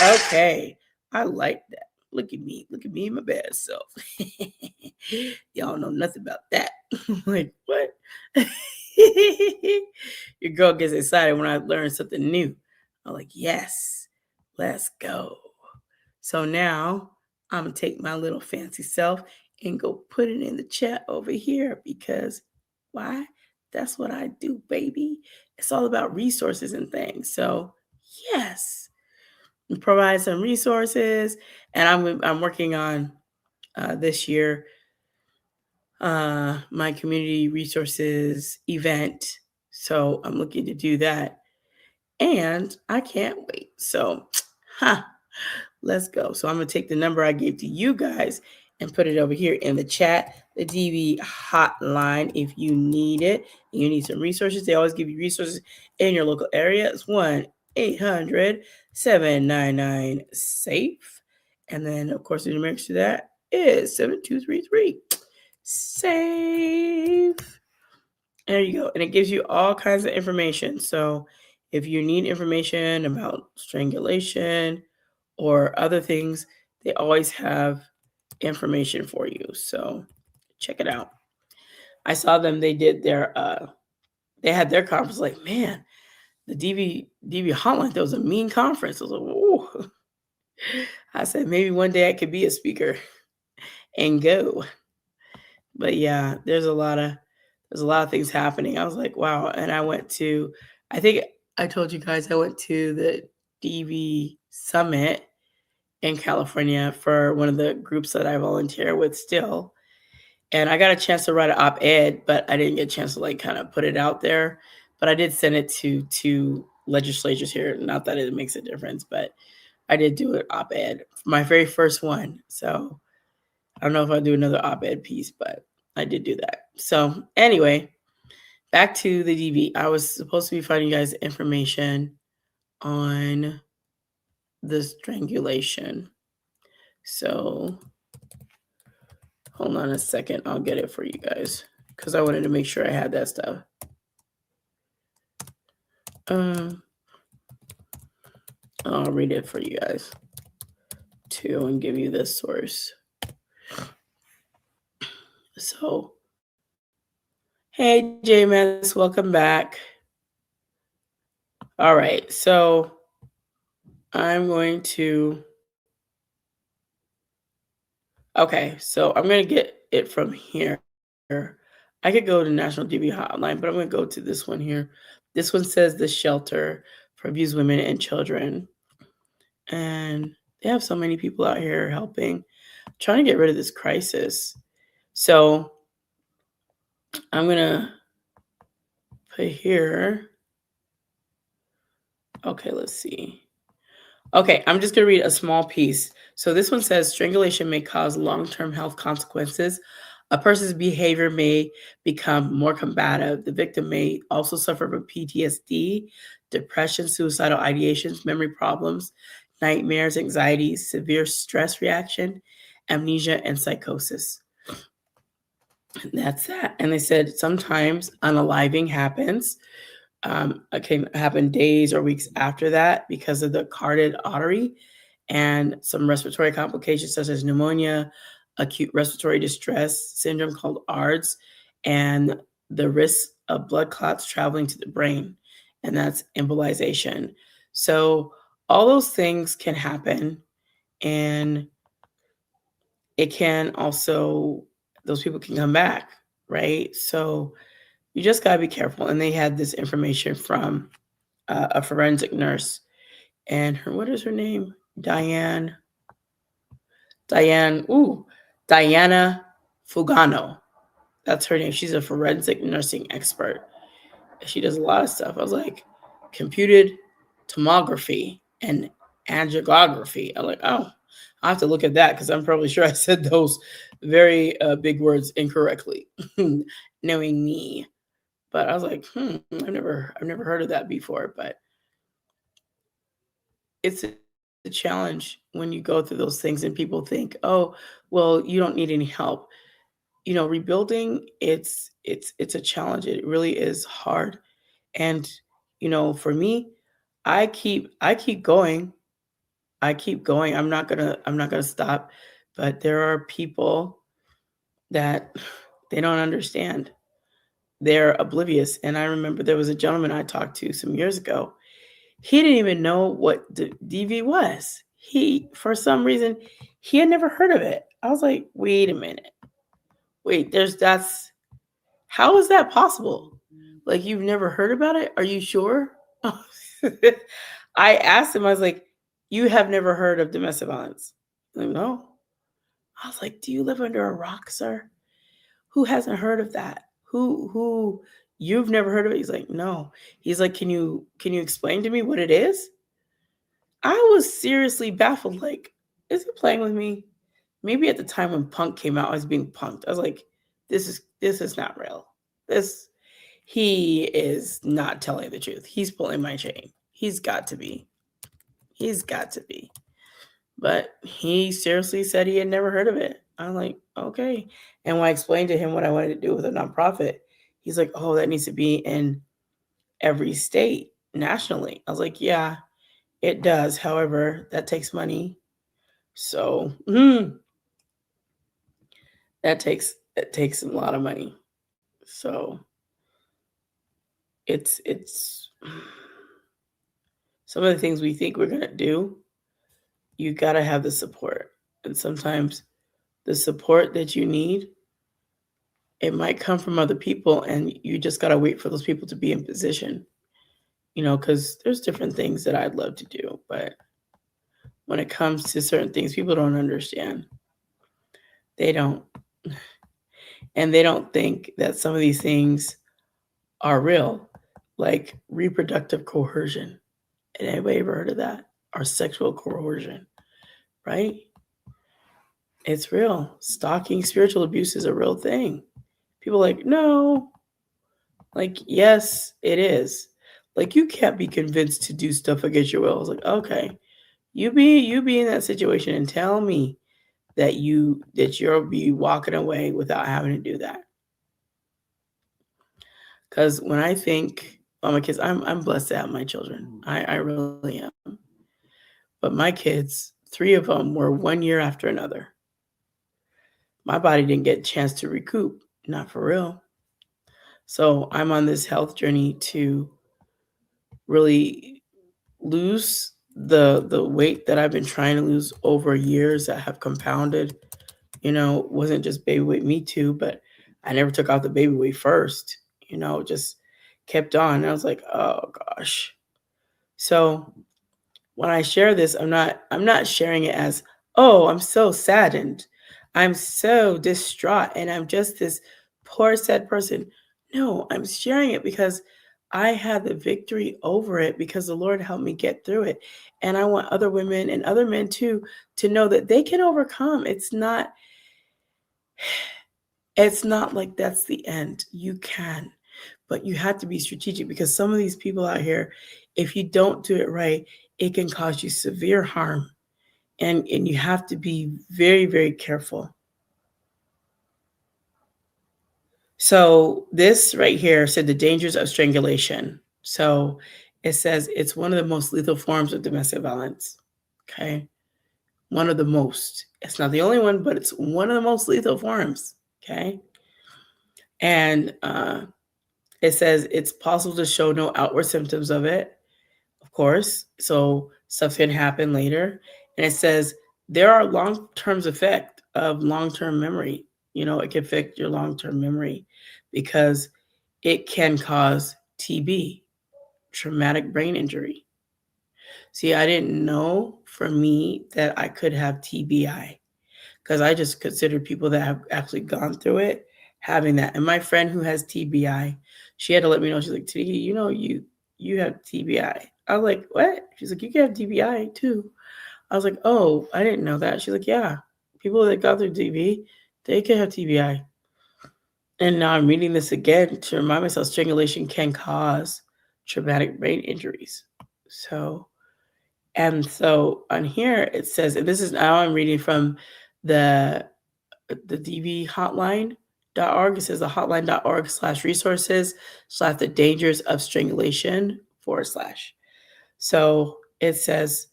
Okay. I like that. Look at me. Look at me and my bad self. Y'all know nothing about that. Like, what? Your girl gets excited when I learn something new. I'm like, yes, let's go. So now I'm going to take my little fancy self and go put it in the chat over here because why? That's what I do, baby. It's all about resources and things. So, yes, provide some resources. And I'm working on this year my community resources event. So I'm looking to do that. And I can't wait. So, let's go. So I'm going to take the number I gave to you guys and put it over here in the chat, the DV hotline, if you need it. You need some resources. They always give you resources in your local area. It's 1-800-799-SAFE. And then, of course, the numerics to that is 7233. SAFE. There you go. And it gives you all kinds of information. So if you need information about strangulation or other things, they always have information for you. So check it out. I saw them, they did their they had their conference, like, man, the DV Holland, there was a mean conference. I was like, whoa. I said maybe one day I could be a speaker and go. But yeah, there's a lot of things happening. I was like, wow. And I think I told you guys I went to the DV Summit in California for one of the groups that I volunteer with still. And I got a chance to write an op-ed, but I didn't get a chance to like kind of put it out there. But I did send it to two legislatures here. Not that it makes a difference, but I did do an op-ed, my very first one. So I don't know if I'll do another op-ed piece, but I did do that. So anyway, back to the DV. I was supposed to be finding you guys information on the strangulation. So hold on a second. I'll get it for you guys because I wanted to make sure I had that stuff. I'll read it for you guys too and give you this source. So, hey, J-Mans, welcome back. All right, so I'm going to... Okay, so I'm going to get it from here. I could go to National DV Hotline, but I'm going to go to this one here. This one says the Shelter for Abused Women and Children. And they have so many people out here helping, trying to get rid of this crisis. So I'm going to put here. Okay, let's see. Okay, I'm just going to read a small piece. So this one says strangulation may cause long-term health consequences. A person's behavior may become more combative. The victim may also suffer from PTSD, depression, suicidal ideations, memory problems, nightmares, anxiety, severe stress reaction, amnesia, and psychosis. And that's that. And they said sometimes unaliving happens. It can happen days or weeks after that because of the carotid artery and some respiratory complications such as pneumonia, acute respiratory distress syndrome called ARDS, and the risk of blood clots traveling to the brain, and that's embolization. So all those things can happen, and it can also, those people can come back, right? So you just got to be careful. And they had this information from a forensic nurse, and what is her name? Diana Fugano. That's her name. She's a forensic nursing expert. She does a lot of stuff. I was like, computed tomography and angiography. I'm like, oh, I have to look at that because I'm probably sure I said those very big words incorrectly, knowing me. But I was like, I've never heard of that before. But it's a challenge when you go through those things and people think, oh, well, you don't need any help. Rebuilding, it's a challenge. It really is hard. And for me, I keep going. I keep going. I'm not gonna stop. But there are people that they don't understand. They're oblivious. And I remember there was a gentleman I talked to some years ago. He didn't even know what DV was. He, for some reason, he had never heard of it. I was like, wait a minute. Wait, how is that possible? Like, you've never heard about it? Are you sure? I asked him, I was like, you have never heard of domestic violence? Like, no. I was like, do you live under a rock, sir? Who hasn't heard of that? Who you've never heard of it? He's like, no. He's like, can you explain to me what it is? I was seriously baffled. Like, is he playing with me? Maybe at the time when punk came out, I was being punked. I was like, this is not real. This He is not telling the truth. He's pulling my chain. He's got to be. He's got to be. But he seriously said he had never heard of it. I'm like, okay. And when I explained to him what I wanted to do with a nonprofit, he's like, oh, that needs to be in every state nationally. I was like, yeah, it does. However, that takes money. So that takes a lot of money. So it's some of the things we think we're gonna do, you gotta have the support. And sometimes the support that you need, it might come from other people, and you just gotta wait for those people to be in position. Because there's different things that I'd love to do, but when it comes to certain things, people don't understand. They don't. And they don't think that some of these things are real, like reproductive coercion. And anybody ever heard of that? Or sexual coercion, right? It's real. Stalking, spiritual abuse is a real thing. People are like, no. Like, yes, it is. Like, you can't be convinced to do stuff against your will. It's like, okay, you be in that situation and tell me that you'll be walking away without having to do that. Because when I think about my kids, I'm blessed to have my children. I really am. But my kids, three of them were 1 year after another. My body didn't get a chance to recoup, not for real. So I'm on this health journey to really lose the weight that I've been trying to lose over years that have compounded. Wasn't just baby weight, me too, but I never took off the baby weight first. Just kept on. And I was like, oh gosh. So when I share this, I'm not sharing it as, oh, I'm so saddened. I'm so distraught and I'm just this poor sad person. No, I'm sharing it because I had the victory over it because the Lord helped me get through it. And I want other women and other men too to know that they can overcome. It's not like that's the end. You can, but you have to be strategic because some of these people out here, if you don't do it right, it can cause you severe harm. And you have to be very, very careful. So this right here said the dangers of strangulation. So it says it's one of the most lethal forms of domestic violence. Okay. One of the most. It's not the only one, but it's one of the most lethal forms. Okay. And it says it's possible to show no outward symptoms of it, of course. So stuff can happen later. And it says there are long-term effect of long-term memory. It can affect your long-term memory because it can cause TB, traumatic brain injury. See, I didn't know for me that I could have TBI because I just considered people that have actually gone through it having that. And my friend who has TBI, she had to let me know. She's like, T, you you have TBI. I was like, what? She's like, you can have TBI too. I was like, oh, I didn't know that. She's like, yeah, people that got their DV, they can have TBI. And now I'm reading this again to remind myself strangulation can cause traumatic brain injuries. So on here it says, and this is now I'm reading from the DV hotline.org. It says the hotline.org/resources/ the dangers of strangulation / So it says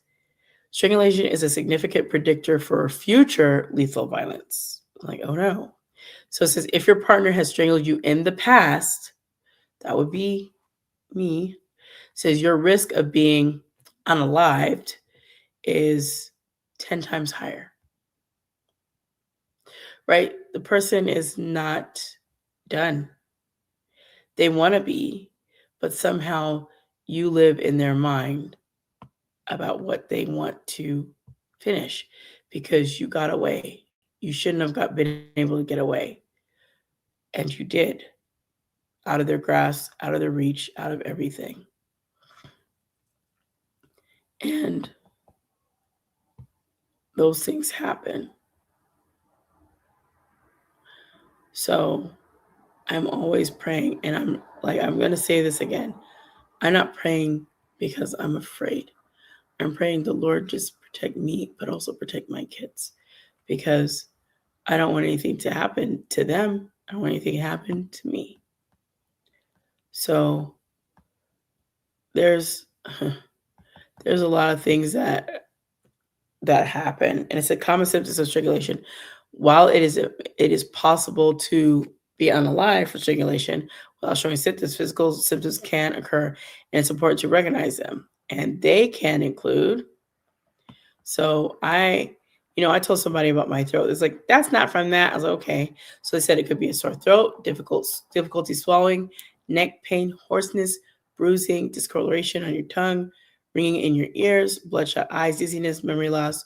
strangulation is a significant predictor for future lethal violence. I'm like, oh no. So it says if your partner has strangled you in the past, that would be me, says your risk of being unalived is 10 times higher, right? The person is not done. They want to be, but somehow you live in their mind about what they want to finish because you got away. You shouldn't have been able to get away. And you did, out of their grasp, out of their reach, out of everything. And those things happen. So I'm always praying, and I'm going to say this again. I'm not praying because I'm afraid. I'm praying the Lord just protect me, but also protect my kids because I don't want anything to happen to them. I don't want anything to happen to me. So there's a lot of things that happen, and it's a common symptom of strangulation. While it is possible to be unalive for strangulation without showing symptoms, physical symptoms can occur, and it's important to recognize them. And they can include. So I told somebody about my throat. It's like, that's not from that. I was like, okay. So they said it could be a sore throat, difficulty swallowing, neck pain, hoarseness, bruising, discoloration on your tongue, ringing in your ears, bloodshot eyes, dizziness, memory loss,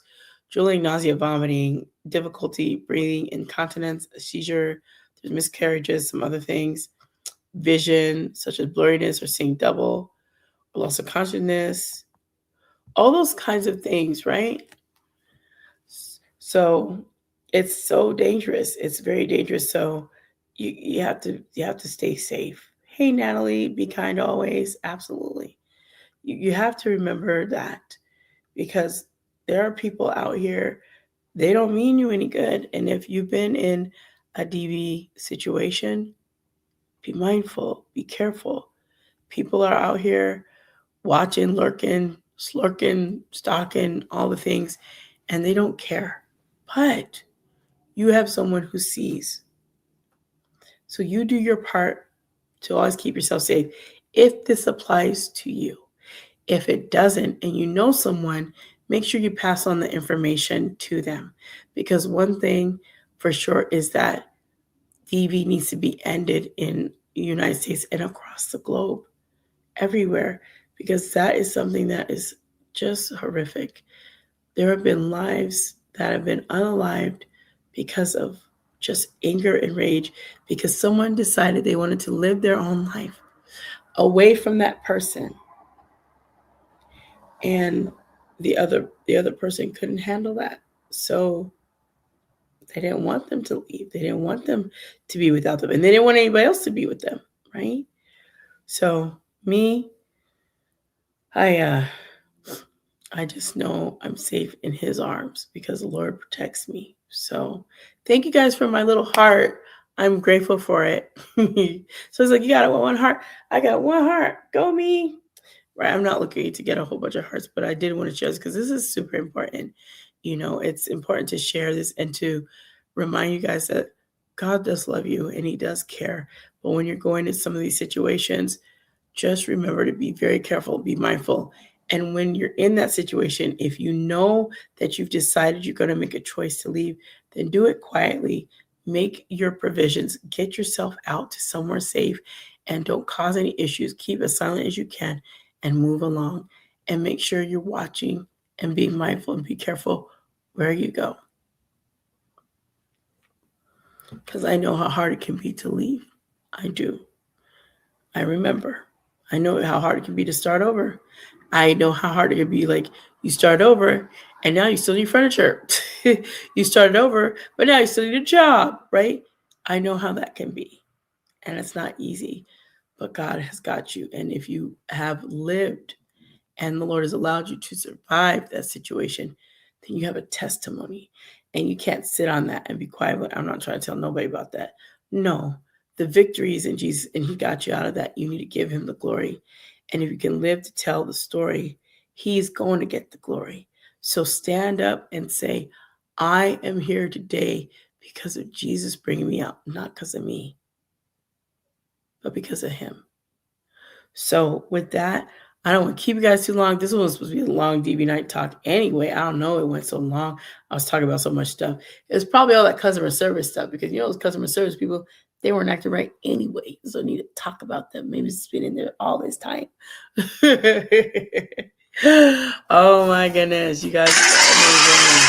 drooling, nausea, vomiting, difficulty breathing, incontinence, a seizure, there's miscarriages, some other things, vision, such as blurriness or seeing double, loss of consciousness, all those kinds of things, right? So it's so dangerous. It's very dangerous. So you have to stay safe. Hey Natalie, be kind always. Absolutely. You have to remember that because there are people out here, they don't mean you any good. And if you've been in a DV situation, be mindful, be careful. People are out here watching, lurking, slurking, stalking, all the things, and they don't care. But you have someone who sees. So you do your part to always keep yourself safe if this applies to you. If it doesn't, and you know someone, make sure you pass on the information to them. Because one thing for sure is that DV needs to be ended in the United States and across the globe, everywhere, because that is something that is just horrific. There have been lives that have been unalived because of just anger and rage, because someone decided they wanted to live their own life away from that person. And the other person couldn't handle that. So they didn't want them to leave. They didn't want them to be without them. And they didn't want anybody else to be with them, right? So me, I just know I'm safe in his arms because the Lord protects me. So thank you guys for my little heart. I'm grateful for it. So it's like, you got one heart. I got one heart. Go me. Right. I'm not looking to get a whole bunch of hearts, but I did want to share this because this is super important. It's important to share this and to remind you guys that God does love you and he does care. But when you're going in some of these situations, just remember to be very careful, be mindful. And when you're in that situation, if you know that you've decided you're going to make a choice to leave, then do it quietly. Make your provisions. Get yourself out to somewhere safe and don't cause any issues. Keep as silent as you can and move along. And make sure you're watching and be mindful and be careful where you go. Because I know how hard it can be to leave. I do. I remember. I know how hard it can be to start over. I know how hard it can be. Like, you start over and now you still need furniture. You started over, but now you still need a job, right? I know how that can be. And it's not easy, but God has got you. And if you have lived and the Lord has allowed you to survive that situation, then you have a testimony. And you can't sit on that and be quiet. But I'm not trying to tell nobody about that. No, the victory is in Jesus, and He got you out of that. You need to give Him the glory. And if you can live to tell the story, He's going to get the glory. So stand up and say, I am here today because of Jesus bringing me out, not because of me, but because of Him. So with that, I don't want to keep you guys too long. This was supposed to be a long DB night talk anyway. I don't know. It went so long. I was talking about so much stuff. It's probably all that customer service stuff because, those customer service people, they weren't acting right anyway. So I need to talk about them. Maybe it's been in there all this time. Oh my goodness. You guys are amazing.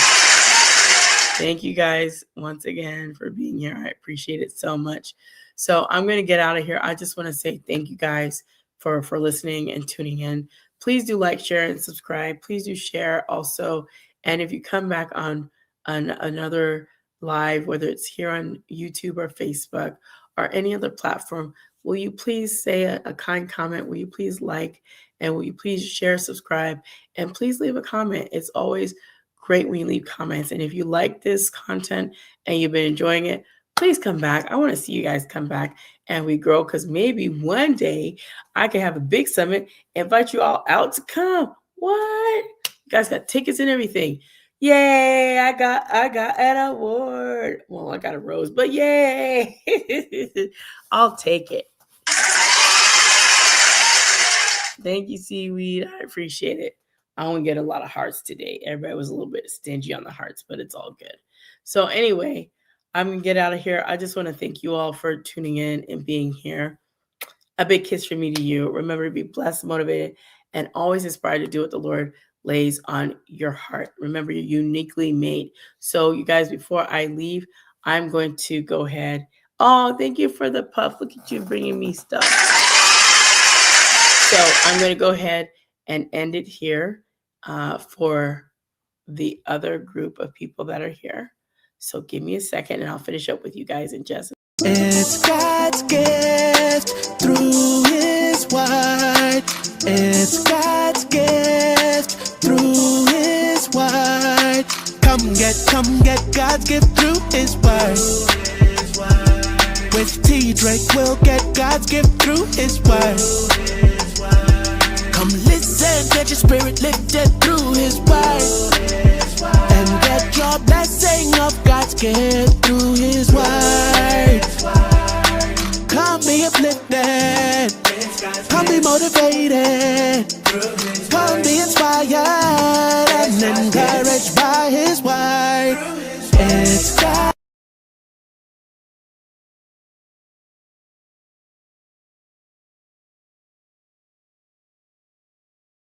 Thank you guys once again for being here. I appreciate it so much. So I'm going to get out of here. I just want to say thank you guys for listening and tuning in. Please do like, share, and subscribe. Please do share also. And if you come back on another live, whether it's here on YouTube or Facebook or any other platform, will you please say a kind comment? Will you please like? And will you please share, subscribe? And please leave a comment. It's always great when you leave comments. And if you like this content and you've been enjoying it, please come back. I want to see you guys come back and we grow, because maybe one day I can have a big summit, invite you all out to come. What? You guys got tickets and everything. Yay, I got an award. Well, I got a rose, but yay. I'll take it. Thank you, Seaweed. I appreciate it. I only get a lot of hearts today. Everybody was a little bit stingy on the hearts, but it's all good. So anyway, I'm going to get out of here. I just want to thank you all for tuning in and being here. A big kiss from me to you. Remember to be blessed, motivated, and always inspired to do what the Lord lays on your heart. Remember, you're uniquely made. So you guys, before I leave, I'm going to go ahead. Oh, thank you for the puff. Look at you bringing me stuff. So I'm going to go ahead and end it here for the other group of people that are here. So give me a second and I'll finish up with you guys in just a minute. It's God's gift through His word. It's God's gift through His word. Come get God's gift through His word. With T. Drake, we'll get God's gift through His word. Come listen, get your spirit lifted through His word. And get your blessing of God's gift through His word. Come be uplifted. Come be motivated.